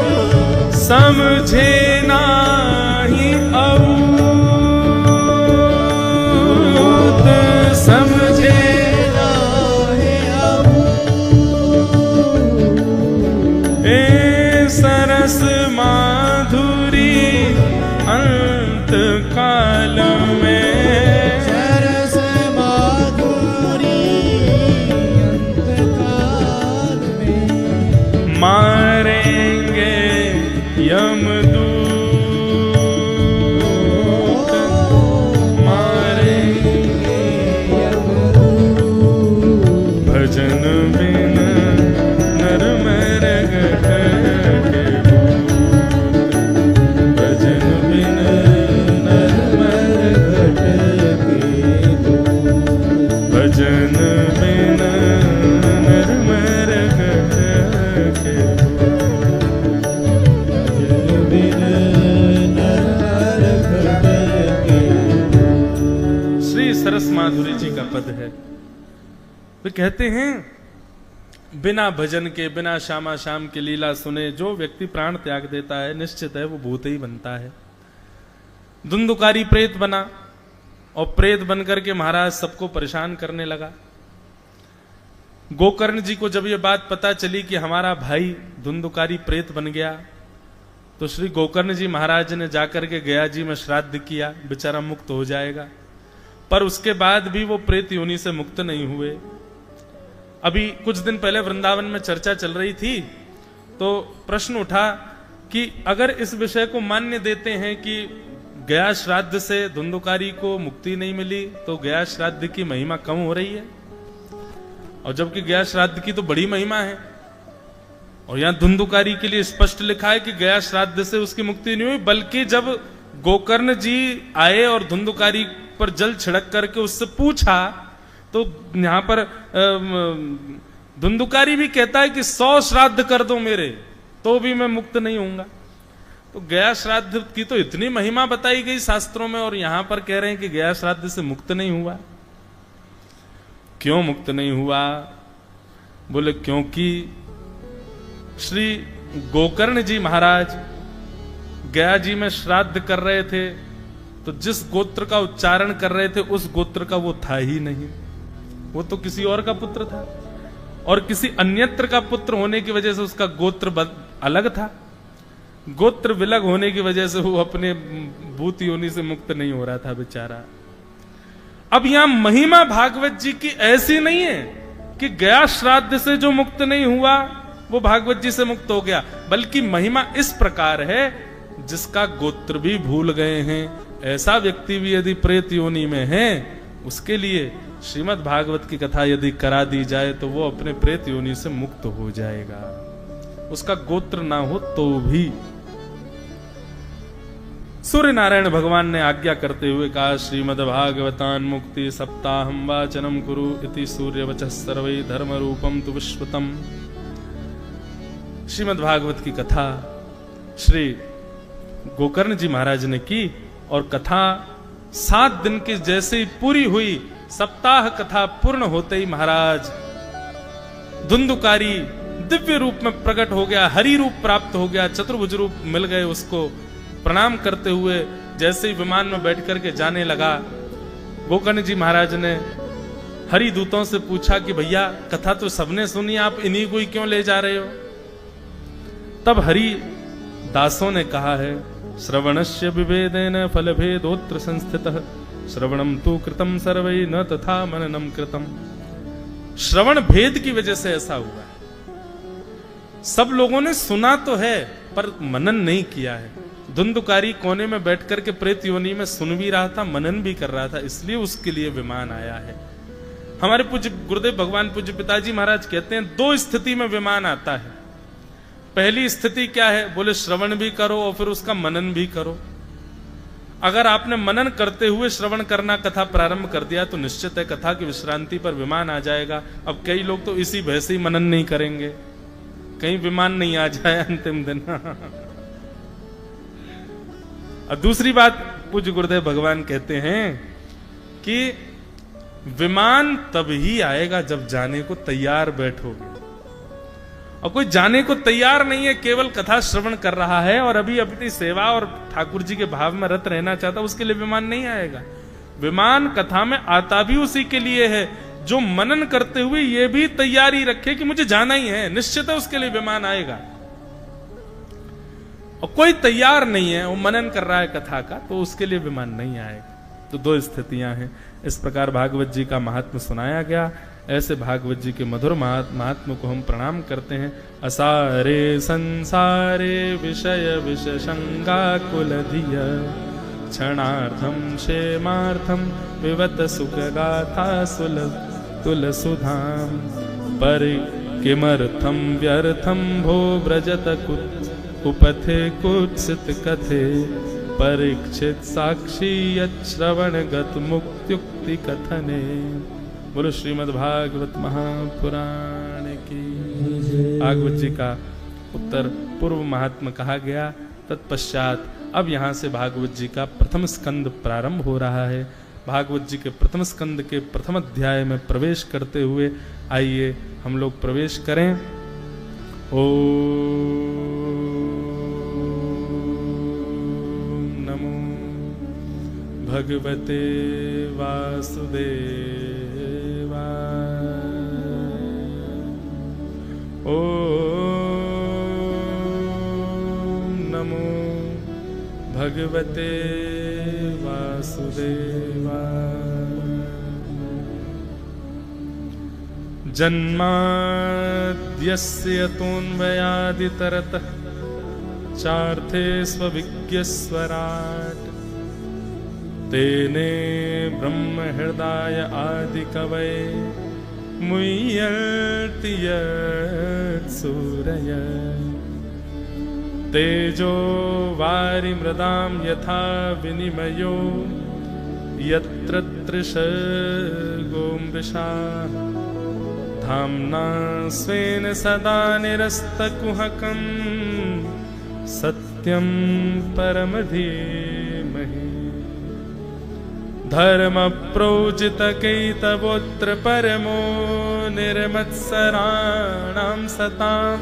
समझे नाही अभूत, समझे नाही अभूत, ए सरस माधुरी अंत काल में, सरस माधुरी अंत काल में, मारेंगे यमदूत, मारेंगे यमदूत, भजन बिन नर मर गए, भजन बिन नर मर गए, भजन बिन नर मर गए, श्री सरस माधुरी जी का पद है। वे कहते हैं बिना भजन के, बिना श्यामा श्याम की लीला सुने जो व्यक्ति प्राण त्याग देता है निश्चित है वो भूत ही बनता है। धुंधुकारी प्रेत बना, और प्रेत बनकर के महाराज सबको परेशान करने लगा। गोकर्ण जी को जब ये बात पता चली कि हमारा भाई धुंधुकारी प्रेत बन गया, तो श्री गोकर्ण जी महाराज ने जाकर के गया जी में श्राद्ध किया, बेचारा मुक्त हो जाएगा। पर उसके बाद भी वो प्रेत योनि से मुक्त नहीं हुए। अभी कुछ दिन पहले वृंदावन में चर्चा चल रही थी, तो प्रश्न उठा कि अगर इस विषय को मान्य देते हैं कि गया श्राद्ध से धुंधुकारी को मुक्ति नहीं मिली, तो गया श्राद्ध की महिमा कम हो रही है, और जबकि गया श्राद्ध की तो बड़ी महिमा है। और यहां धुंधुकारी के लिए स्पष्ट लिखा है कि गया श्राद्ध से उसकी मुक्ति नहीं हुई, बल्कि जब गोकर्ण जी आए और धुंधुकारी पर जल छिड़क करके उससे पूछा, तो यहां पर धुंधुकारी भी कहता है कि 100 श्राद्ध कर दो मेरे, तो भी मैं मुक्त नहीं होऊंगा। तो गया श्राद्ध की तो इतनी महिमा बताई गई शास्त्रों में, और यहां पर कह रहे हैं कि गया श्राद्ध से मुक्त नहीं हुआ। क्यों मुक्त नहीं हुआ? बोले क्योंकि श्री गोकर्ण जी महाराज गया जी में श्राद्ध कर रहे थे, तो जिस गोत्र का उच्चारण कर रहे थे उस गोत्र का वो था ही नहीं, वो तो किसी और का पुत्र था, और किसी अन्यत्र का पुत्र होने की वजह से उसका गोत्र अलग था। गोत्र विलग होने की वजह से वो अपने भूत योनि से मुक्त नहीं हो रहा था बेचारा। अब यहां महिमा भागवत जी की ऐसी नहीं है कि गया श्राद्ध से जो मुक्त नहीं हुआ वो भागवत जी से मुक्त हो गया, बल्कि महिमा इस प्रकार है जिसका गोत्र भी भूल गए हैं, ऐसा व्यक्ति भी यदि प्रेत योनि में है, उसके लिए श्रीमद् भागवत की कथा यदि करा दी जाए तो वो अपने प्रेत योनि से मुक्त हो जाएगा, उसका गोत्र ना हो तो भी। सूर्य नारायण भगवान ने आज्ञा करते हुए कहा, श्रीमद् भागवतान मुक्ति सप्ताहम वाचनम कुरु इति सूर्य वचः सर्वै धर्म रूपम तु विश्वतम। श्रीमद् भागवत की कथा श्री गोकर्ण जी महाराज ने की, और कथा 7 दिन की जैसे ही पूरी हुई, सप्ताह कथा पूर्ण होते ही महाराज धुंधुकारी दिव्य रूप में प्रकट हो गया, हरि रूप प्राप्त हो गया, चतुर्भुज रूप मिल गए उसको। प्रणाम करते हुए जैसे ही विमान में बैठ करके जाने लगा, गोकर्ण जी महाराज ने हरि दूतों से पूछा कि भैया कथा तो सबने सुनी, आप इन्हीं को ही क्यों ले जा रहे हो? तब हरि दासों ने कहा है, श्रवणस्य विभेदेन फलभेदोत्र संस्थितः श्रवणम तु कृतम सर्वै न तथा मननम कृतम। श्रवण भेद की वजह से ऐसा हुआ है। सब लोगों ने सुना तो है पर मनन नहीं किया है। धुंधकारी कोने में बैठ करके प्रेत योनि में सुन भी रहा था, मनन भी कर रहा था, इसलिए उसके लिए विमान आया है। हमारे पूज्य गुरुदेव भगवान पूज्य पिताजी महाराज कहते हैं 2 स्थिति में विमान आता है। पहली स्थिति क्या है? बोले श्रवण भी करो और फिर उसका मनन भी करो। अगर आपने मनन करते हुए श्रवण करना कथा प्रारंभ कर दिया तो निश्चित है कथा की विश्रांति पर विमान आ जाएगा। अब कई लोग तो इसी भय से ही मनन नहीं करेंगे, कहीं विमान नहीं आ जाए अंतिम दिन। और दूसरी बात पूज्य गुरुदेव भगवान कहते हैं कि विमान तब ही आएगा जब जाने को तैयार बैठोगे। और कोई जाने को तैयार नहीं है, केवल कथा श्रवण कर रहा है और अभी अपनी सेवा और ठाकुर जी के भाव में रत रहना चाहता, उसके लिए विमान नहीं आएगा। विमान कथा में आता भी उसी के लिए है जो मनन करते हुए ये भी तैयारी रखे कि मुझे जाना ही है, निश्चित है उसके लिए विमान आएगा। और कोई तैयार नहीं है, वो मनन कर रहा है कथा का, तो उसके लिए विमान नहीं आएगा। तो 2 स्थितियां हैं। इस प्रकार भागवत जी का महात्म्य सुनाया गया। ऐसे भागवत जी के मधुर महात्म्य को हम प्रणाम करते हैं। असारे संसारे विषय विषशंगा कुलधिय क्षणार्थम क्षेमार्थम विवत सुख गाथा तुल सुधाम पर किमर्थम व्यर्थम भो ब्रजत कुपथे कुत्सित कथे परीक्षित साक्षी श्रवण गत मुक्त्युक्ति कथने। बोलो श्रीमद् भागवत महापुराण की। भागवत जी का उत्तर पूर्व महात्मा कहा गया। तत्पश्चात अब यहाँ से भागवत जी का प्रथम स्कंद प्रारंभ हो रहा है। भागवत जी के प्रथम स्कंद के प्रथम अध्याय में प्रवेश करते हुए आइए हम लोग प्रवेश करें। भगवते वासुदेवाय ओम नमो भगवते वासुदेवाय। जन्माद्यस्य तोन्वयादितरतः चार्थे स्वविज्ञस्वराट् तेने ब्रह्म हृदय आदि कवये मुह्यन्ति सूरय तेजो वारि मृदां यथा विनिमयो यत्र तृषगो मृषा धाम्ना स्वेन सदा निरस्तकुहकं सत्यं परम धीमहि धर्म प्रोजितकैतवोत्र परमो निर्मत्सराणां सतां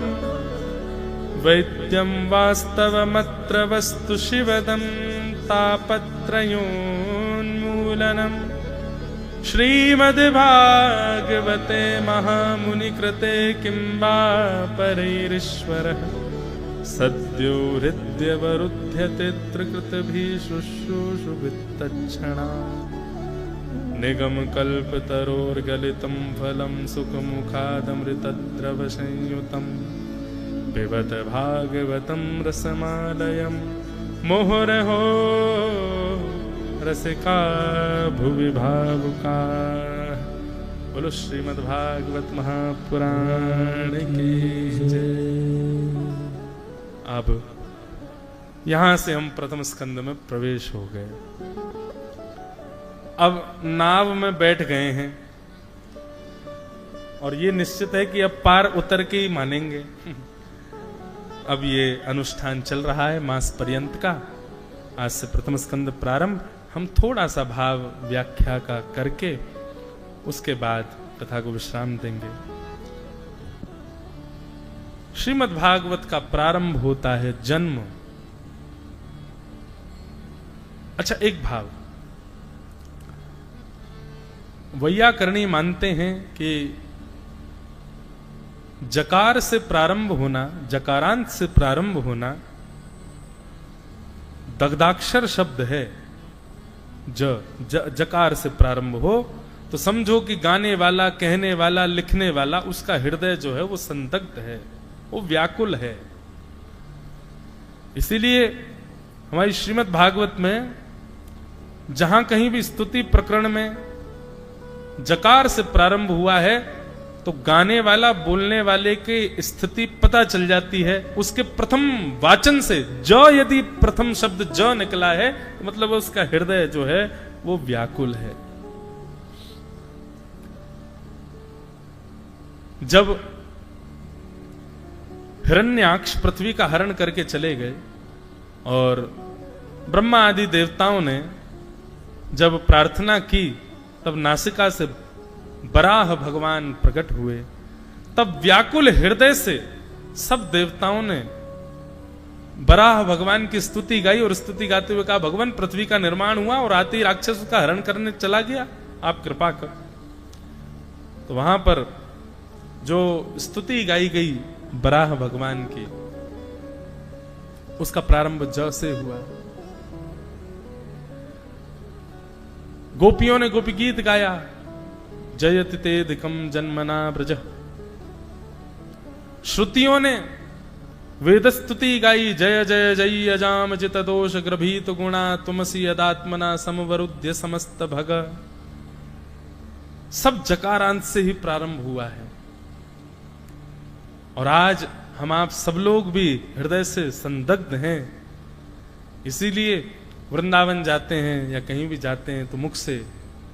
वैद्यं वास्तवमत्र वस्तु शिवदं तापत्रयोन्मूलनम्। श्रीमद्भागवते महामुनिकृते किं वा परैरीश्वरः सद्यो हृद्यवरुध्यते त्रिकृतभिः शुश्रूषुभिस्तत्क्षणा निगमकल्पतरोर्गलितं फलं सुखमुखादमृतद्रवसंयुतं पिबत भागवतं रसमालयं मुहुरहो रसिका भुवि भावुका। बोलो श्रीमद्भागवत महापुराण की जय। अब यहां से हम प्रथम स्कंद में प्रवेश हो गए। अब नाव में बैठ गए हैं और ये निश्चित है कि अब पार उतर के ही मानेंगे। अब ये अनुष्ठान चल रहा है मास पर्यंत का। आज से प्रथम स्कंद प्रारंभ। हम थोड़ा सा भाव व्याख्या का करके उसके बाद कथा को विश्राम देंगे। श्रीमद् भागवत का प्रारंभ होता है जन्म। अच्छा, एक भाव वैयाकरणी मानते हैं कि जकार से प्रारंभ होना, जकारांत से प्रारंभ होना दग्धाक्षर शब्द है। जकार से प्रारंभ हो तो समझो कि गाने वाला, कहने वाला, लिखने वाला, उसका हृदय जो है वो संदग्ध है, वो व्याकुल है। इसीलिए हमारी श्रीमद् भागवत में जहां कहीं भी स्तुति प्रकरण में जकार से प्रारंभ हुआ है तो गाने वाला, बोलने वाले की स्थिति पता चल जाती है। उसके प्रथम वाचन से ज यदि प्रथम शब्द ज निकला है तो मतलब उसका हृदय जो है वो व्याकुल है। जब हिरण्याक्ष पृथ्वी का हरण करके चले गए और ब्रह्मा आदि देवताओं ने जब प्रार्थना की, तब नासिका से बराह भगवान प्रकट हुए। तब व्याकुल हृदय से सब देवताओं ने बराह भगवान की स्तुति गाई और स्तुति गाते हुए कहा, भगवान पृथ्वी का निर्माण हुआ और आते ही राक्षस का हरण करने चला गया, आप कृपा कर। तो वहां पर जो स्तुति गाई गई बराह भगवान की, उसका प्रारंभ ज से हुआ। गोपियों ने गोपी गीत गाया, जयति तेधिकम जन्मना ब्रज। श्रुतियों ने वेद स्तुति गाई, जय जय जय अजाम जित दोष ग्रभीत गुणा तुमसी यदात्मना समवरुद्य समस्त भग। सब जकारांत से ही प्रारंभ हुआ है। और आज हम आप सब लोग भी हृदय से संदग्ध हैं। इसीलिए वृंदावन जाते हैं या कहीं भी जाते हैं तो मुख से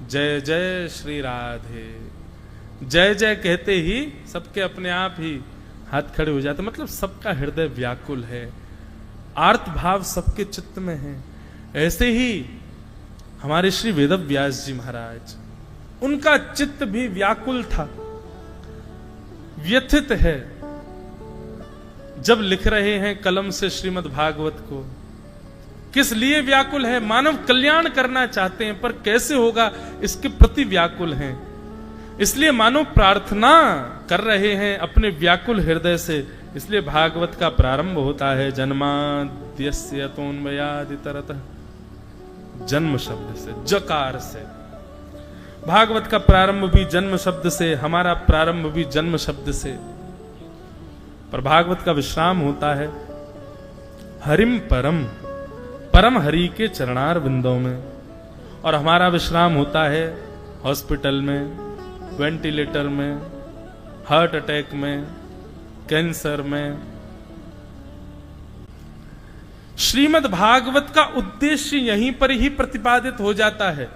जय जय श्री राधे, जय जय कहते ही सबके अपने आप ही हाथ खड़े हो जाते, मतलब सबका हृदय व्याकुल है, आर्त भाव सबके चित्त में है। ऐसे ही हमारे श्री वेदव्यास जी महाराज, उनका चित्त भी व्याकुल था, व्यथित है। जब लिख रहे हैं कलम से श्रीमद् भागवत को, किस लिए व्याकुल है? मानव कल्याण करना चाहते हैं, पर कैसे होगा इसके प्रति व्याकुल हैं। इसलिए मानव प्रार्थना कर रहे हैं अपने व्याकुल हृदय से। इसलिए भागवत का प्रारंभ होता है जन्माद्यस्य तोन्मयादितरतः, जन्म शब्द से, जकार से। भागवत का प्रारंभ भी जन्म शब्द से, हमारा प्रारंभ भी जन्म शब्द से। पर भागवत का विश्राम होता है हरिम परम, परम हरि के चरणार बिंदों में। और हमारा विश्राम होता है हॉस्पिटल में, वेंटिलेटर में, हार्ट अटैक में, कैंसर में। श्रीमद् भागवत का उद्देश्य यहीं पर ही प्रतिपादित हो जाता है।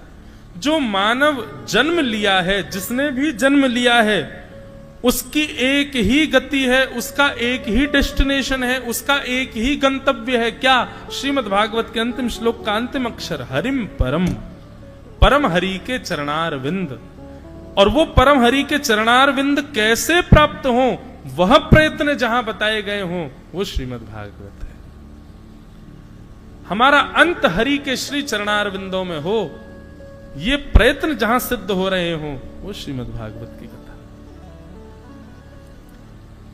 जो मानव जन्म लिया है, जिसने भी जन्म लिया है, उसकी एक ही गति है, उसका एक ही डेस्टिनेशन है, उसका एक ही गंतव्य है। क्या? श्रीमद् भागवत के अंतिम श्लोक का अंतिम अक्षर हरिम परम, परम हरि के चरणार विंद। और वो परम हरि के चरणार विंद कैसे प्राप्त हो, वह प्रयत्न जहां बताए गए हों, वो श्रीमद् भागवत है। हमारा अंत हरि के श्री चरणार विंदों में हो, ये प्रयत्न जहां सिद्ध हो रहे हों, वो श्रीमद् भागवत की कथा।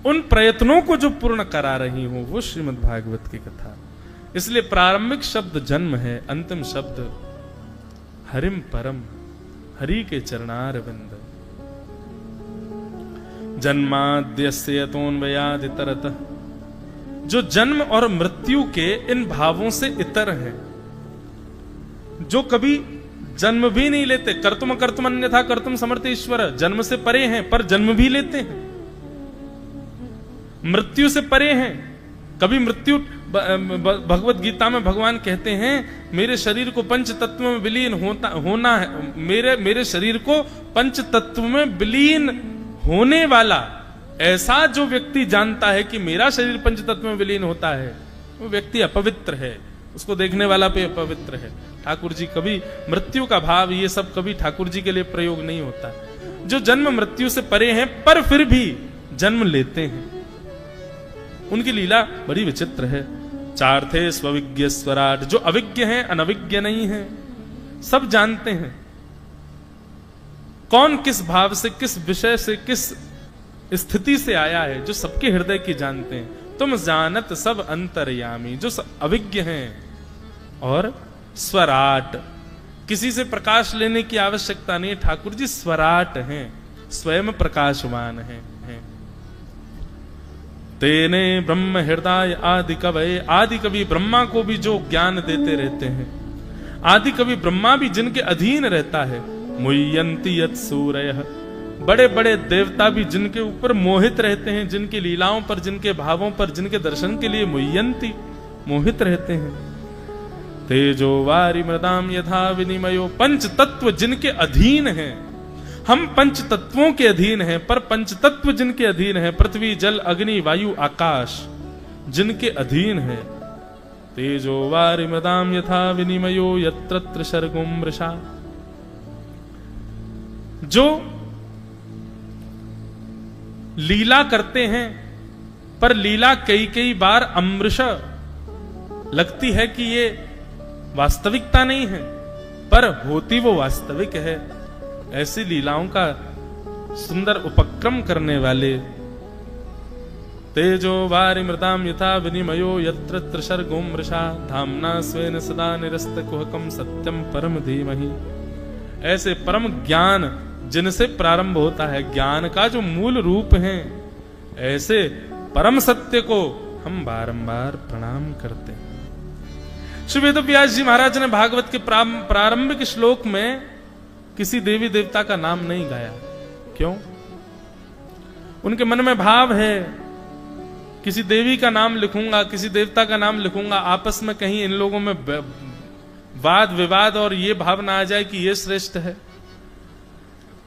उन प्रयत्नों को जो पूर्ण करा रही हो, वो श्रीमद् भागवत की कथा। इसलिए प्रारंभिक शब्द जन्म है, अंतिम शब्द हरिम परम, हरि के चरणार विंद। जन्माद्यस्य यतोन्वयादितरतः, जो जन्म और मृत्यु के इन भावों से इतर हैं, जो कभी जन्म भी नहीं लेते। कर्तुम कर्तुम अन्यथा कर्तुम समर्थ ईश्वर, जन्म से परे हैं पर जन्म भी लेते हैं, मृत्यु से परे हैं। कभी मृत्यु, भगवत गीता में भगवान कहते हैं मेरे शरीर को पंच तत्व में विलीन होना है, मेरे शरीर को पंच तत्व में विलीन होने वाला ऐसा जो व्यक्ति जानता है कि मेरा शरीर पंच तत्व में विलीन होता है, वो व्यक्ति अपवित्र है, उसको देखने वाला पे अपवित्र है। ठाकुर जी कभी मृत्यु का भाव, ये सब कभी ठाकुर जी के लिए प्रयोग नहीं होता। जो जन्म मृत्यु से परे हैं पर फिर भी जन्म लेते हैं, उनकी लीला बड़ी विचित्र है। चार थे स्वविज्ञ स्वराट, जो अविज्ञ हैं, अनविज्ञ नहीं हैं, सब जानते हैं कौन किस भाव से, किस विषय से, किस स्थिति से आया है, जो सबके हृदय की जानते हैं। तुम जानत सब अंतर्यामी, जो सब अविज्ञ हैं, और स्वराट, किसी से प्रकाश लेने की आवश्यकता नहीं, ठाकुर जी स्वराट हैं, स्वयं प्रकाशवान हैं। तेने ब्रह्म हृदय आदि कवये, आदि कवि ब्रह्मा को भी जो ज्ञान देते रहते हैं, आदि कवि ब्रह्मा भी जिनके अधीन रहता है। मुह्यन्ति यत् सूरयः, बड़े बड़े देवता भी जिनके ऊपर मोहित रहते हैं, जिनकी लीलाओं पर, जिनके भावों पर, जिनके दर्शन के लिए मुह्यन्ति, मोहित रहते हैं। तेजो वारि मृदाम यथा विनिमयो, पंच तत्व जिनके अधीन हैं, हम पंच तत्वों के अधीन हैं, पर पंच तत्व जिनके अधीन हैं, पृथ्वी जल अग्नि वायु आकाश जिनके अधीन है। तेजो वारि मृदाम यथा विनिमयो यत्र सर्गो मृषा, जो लीला करते हैं, पर लीला कई कई बार अमृष लगती है कि ये वास्तविकता नहीं है, पर होती वो वास्तविक है। ऐसी लीलाओं का सुंदर उपक्रम करने वाले। तेजो वारि मृदाम यथा विनिमयो यत्र सर्गो मृषा, धाम्ना स्वेन सदा निरस्त कुहकम सत्यम परम धीमहि। ऐसे परम ज्ञान जिनसे प्रारंभ होता है, ज्ञान का जो मूल रूप है, ऐसे परम सत्य को हम बारंबार प्रणाम करते हैं। श्री वेदव्यास जी महाराज ने भागवत के प्रारंभिक श्लोक में किसी देवी देवता का नाम नहीं गाया। क्यों? उनके मन में भाव है किसी देवी का नाम लिखूंगा, किसी देवता का नाम लिखूंगा, आपस में कहीं इन लोगों में वाद विवाद और ये भावना आ जाए कि ये श्रेष्ठ है।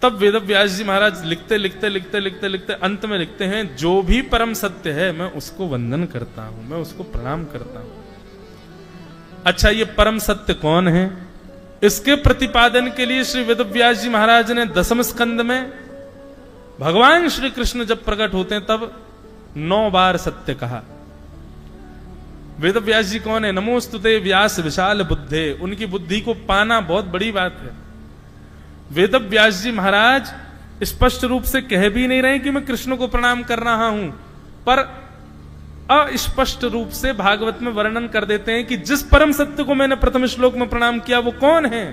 तब वेदव्यास जी महाराज लिखते लिखते लिखते लिखते लिखते अंत में लिखते हैं, जो भी परम सत्य है मैं उसको वंदन करता हूं, मैं उसको प्रणाम करता हूं। अच्छा, ये परम सत्य कौन है? इसके प्रतिपादन के लिए श्री वेदव्यास जी महाराज ने 10वें स्कंद में भगवान श्री कृष्ण जब प्रकट होते हैं तब 9 बार सत्य कहा। वेदव्यास जी कौन है? नमोस्तुते व्यास विशाल बुद्धे, उनकी बुद्धि को पाना बहुत बड़ी बात है। वेदव्यास जी महाराज स्पष्ट रूप से कह भी नहीं रहे कि मैं कृष्ण को प्रणाम कर रहा हूं, पर अस्पष्ट रूप से भागवत में वर्णन कर देते हैं कि जिस परम सत्य को मैंने प्रथम श्लोक में प्रणाम किया वो कौन है।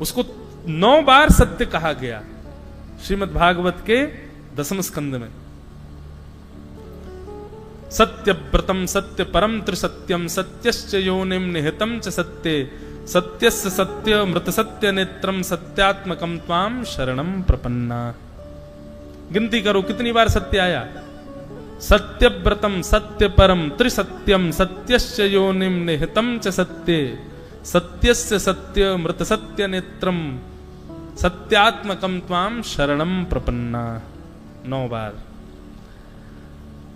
उसको 9 बार सत्य कहा गया श्रीमद् भागवत के 10वें स्कंद में। सत्य व्रतम सत्य परम त्रिसत्यम सत्यश्च योनिम निहितम च सत्ये सत्यस्य सत्य मृत सत्य नेत्रम सत्यात्मकम त्वाम शरणम प्रपन्ना। गिनती करो कितनी बार सत्य आया। सत्य व्रतम सत्य परम त्रिसत्यम सत्यश्च योनिम निहितम च सत्ये सत्यस्य सत्य मृत सत्य नेत्रम सत्यात्मकम त्वाम शरणम प्रपन्ना। 9 बार।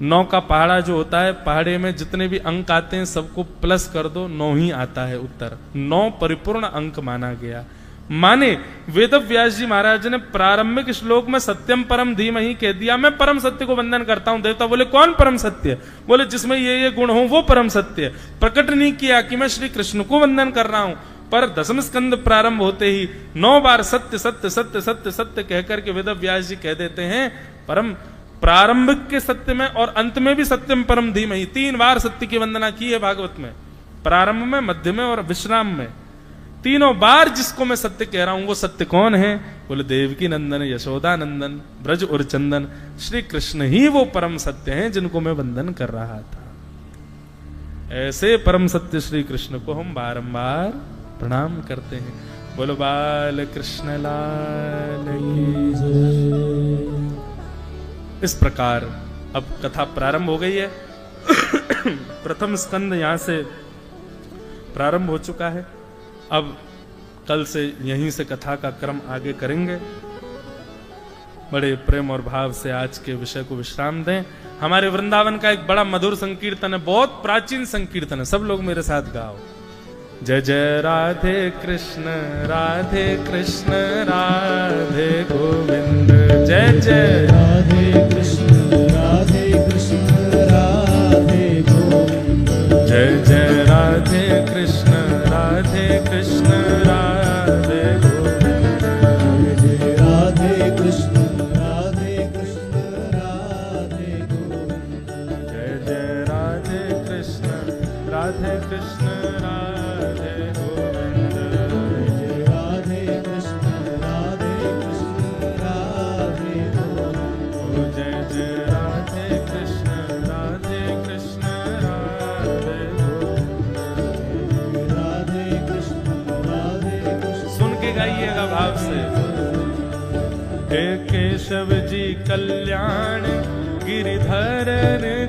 9 का पहाड़ा जो होता है, पहाड़े में जितने भी अंक आते हैं सबको प्लस कर दो, 9 ही आता है उत्तर। 9 परिपूर्ण अंक माना गया। माने वेदव्यास जी महाराज ने प्रारंभिक श्लोक में सत्यम परम धीमहि कह दिया, मैं परम सत्य को वंदन करता हूं। देवता बोले कौन परम सत्य? बोले जिसमें ये गुण हो वो परम सत्य। प्रकट नहीं किया कि मैं श्री कृष्ण को वंदन कर रहा हूं, पर 10वें स्कंद प्रारंभ होते ही 9 बार सत्य सत्य सत्य सत्य सत्य कहकर के वेदव्यास जी कह देते हैं परम प्रारंभिक के सत्य में और अंत में भी सत्यम परम धीमहि। 3 बार सत्य की वंदना की है भागवत में, प्रारंभ में, मध्य में और विश्राम में। तीनों बार जिसको मैं सत्य कह रहा हूं वो सत्य कौन है? बोले देवकी नंदन यशोदा नंदन ब्रज और चंदन, श्री कृष्ण ही वो परम सत्य हैं जिनको मैं वंदन कर रहा था। ऐसे परम सत्य श्री कृष्ण को हम बारंबार प्रणाम करते हैं। बोलो बाल कृष्ण लाल की जय। इस प्रकार अब कथा प्रारंभ हो गई है। प्रथम स्कंद यहां से प्रारंभ हो चुका है। अब कल से यहीं से कथा का क्रम आगे करेंगे। बड़े प्रेम और भाव से आज के विषय को विश्राम दें। हमारे वृंदावन का एक बड़ा मधुर संकीर्तन है, बहुत प्राचीन संकीर्तन है, सब लोग मेरे साथ गाओ। जय जय राधे कृष्ण राधे गोविंद, जय जय राधे कृष्ण राधे गाइएगा भाव से। हे केशव जी कल्याण गिरिधर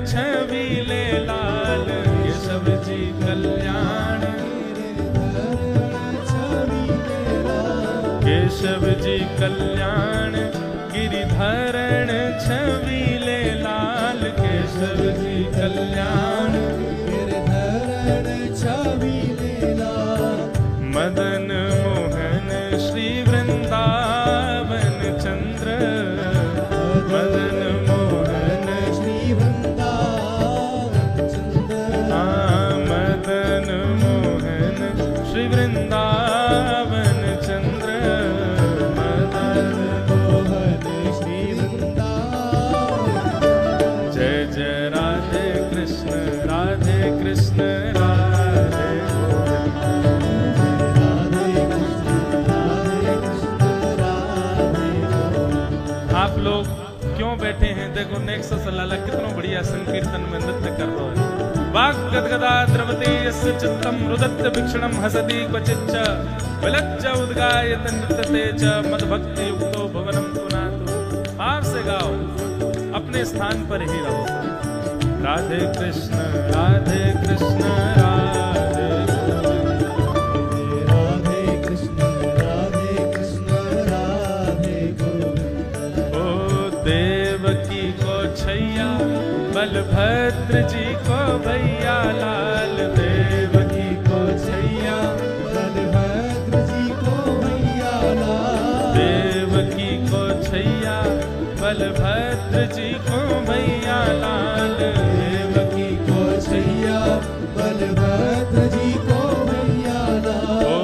छबीले लाल, केशव जी कल्याण केशव जी कल्याण गिरिधरण छबीले लाल, केशव जी कल्याण गिरिधरण छबीले लाल। मदन मोहन श्री वृंदावन चंद्र, मदन मोहन श्री वृंदावन चंद्र, मदन मोहन श्री वृंदावन चंद्र, मदन मोहन श्री वृंदावन। जय जय राधे कृष्ण राधे कृष्ण राधे आप लोग क्यों बैठे हैं? देखो नेक्सस लाला कितना बढ़िया संकीर्तन में नृत्य कर रहा है। वाक् गदगदा द्रवते यस्य चित्तम रुदत्त भिक्षणम हसति क्वचिच्च विलज्ज उद्गायत नृत्यते च मद्भक्ति युक्तो भुवनम पुनातु। आप से गाओ, अपने स्थान पर ही रहो। राधे कृष्ण राधे कृष्ण राधे राधे कृष्ण राधे कृष्ण राधे गोविंद। ओ देवकी को छैया बलभद्र जी को भैया लाल, देवकी को छैया बलभद्र जी को भैया लाल, देवकी को छैया बलभद्र जी को भैया लाल, देवकी को छैया बलभद्र जी को भैया लाल। ओ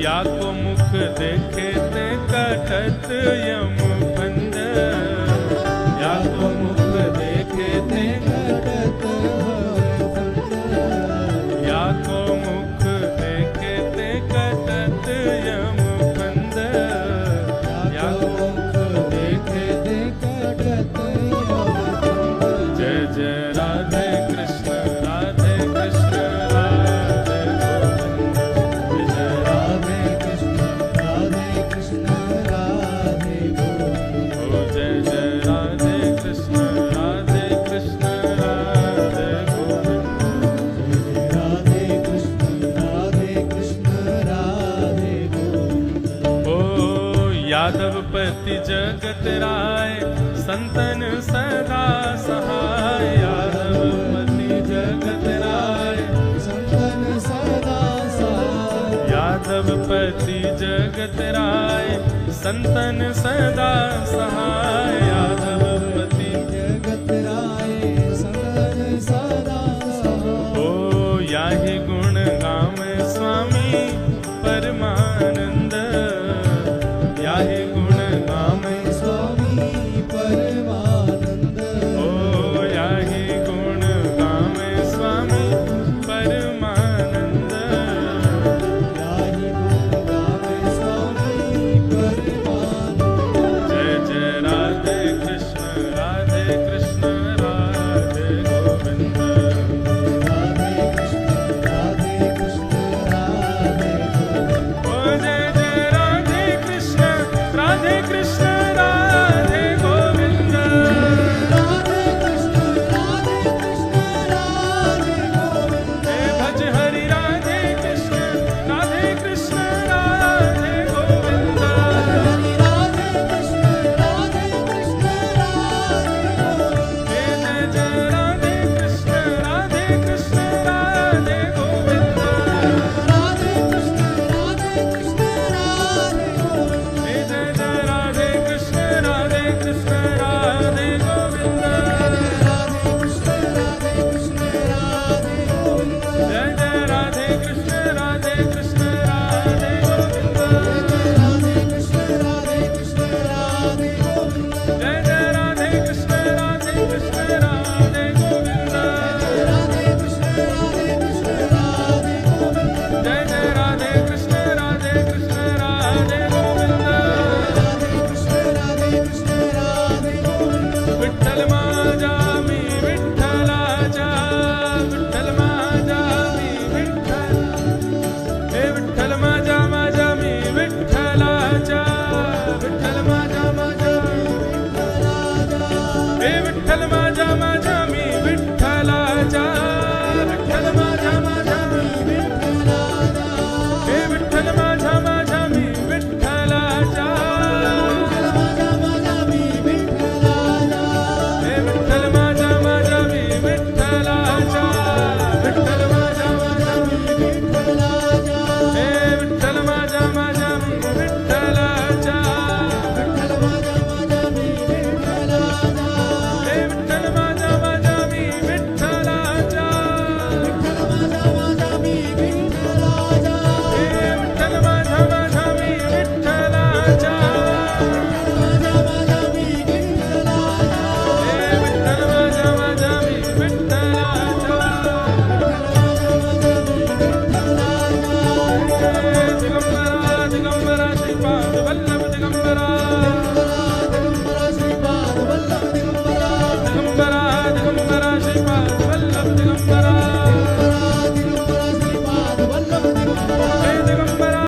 या को मुख देखे ते कटत यम फंद, या को मुख देखे ते कटत फंद, या को मुख देखे ते कटत यम फंद, या को मुख देखे ते कटत यम फंद। जय जय राधे कृष्ण राधे कृष्ण राधे गोविंद, जय राधे कृष्ण राधे गोविंद। ओ जय जय राधे कृष्ण राधे कृष्ण राधे गोविंद, राधे कृष्ण राधे गोविंद। ओ यादवपति जगत राय संतन सदा सहाय, यादवपति जगत राय संतन सदा सहाय, यादवपति जगत राय संतन सदा सहाय, यादव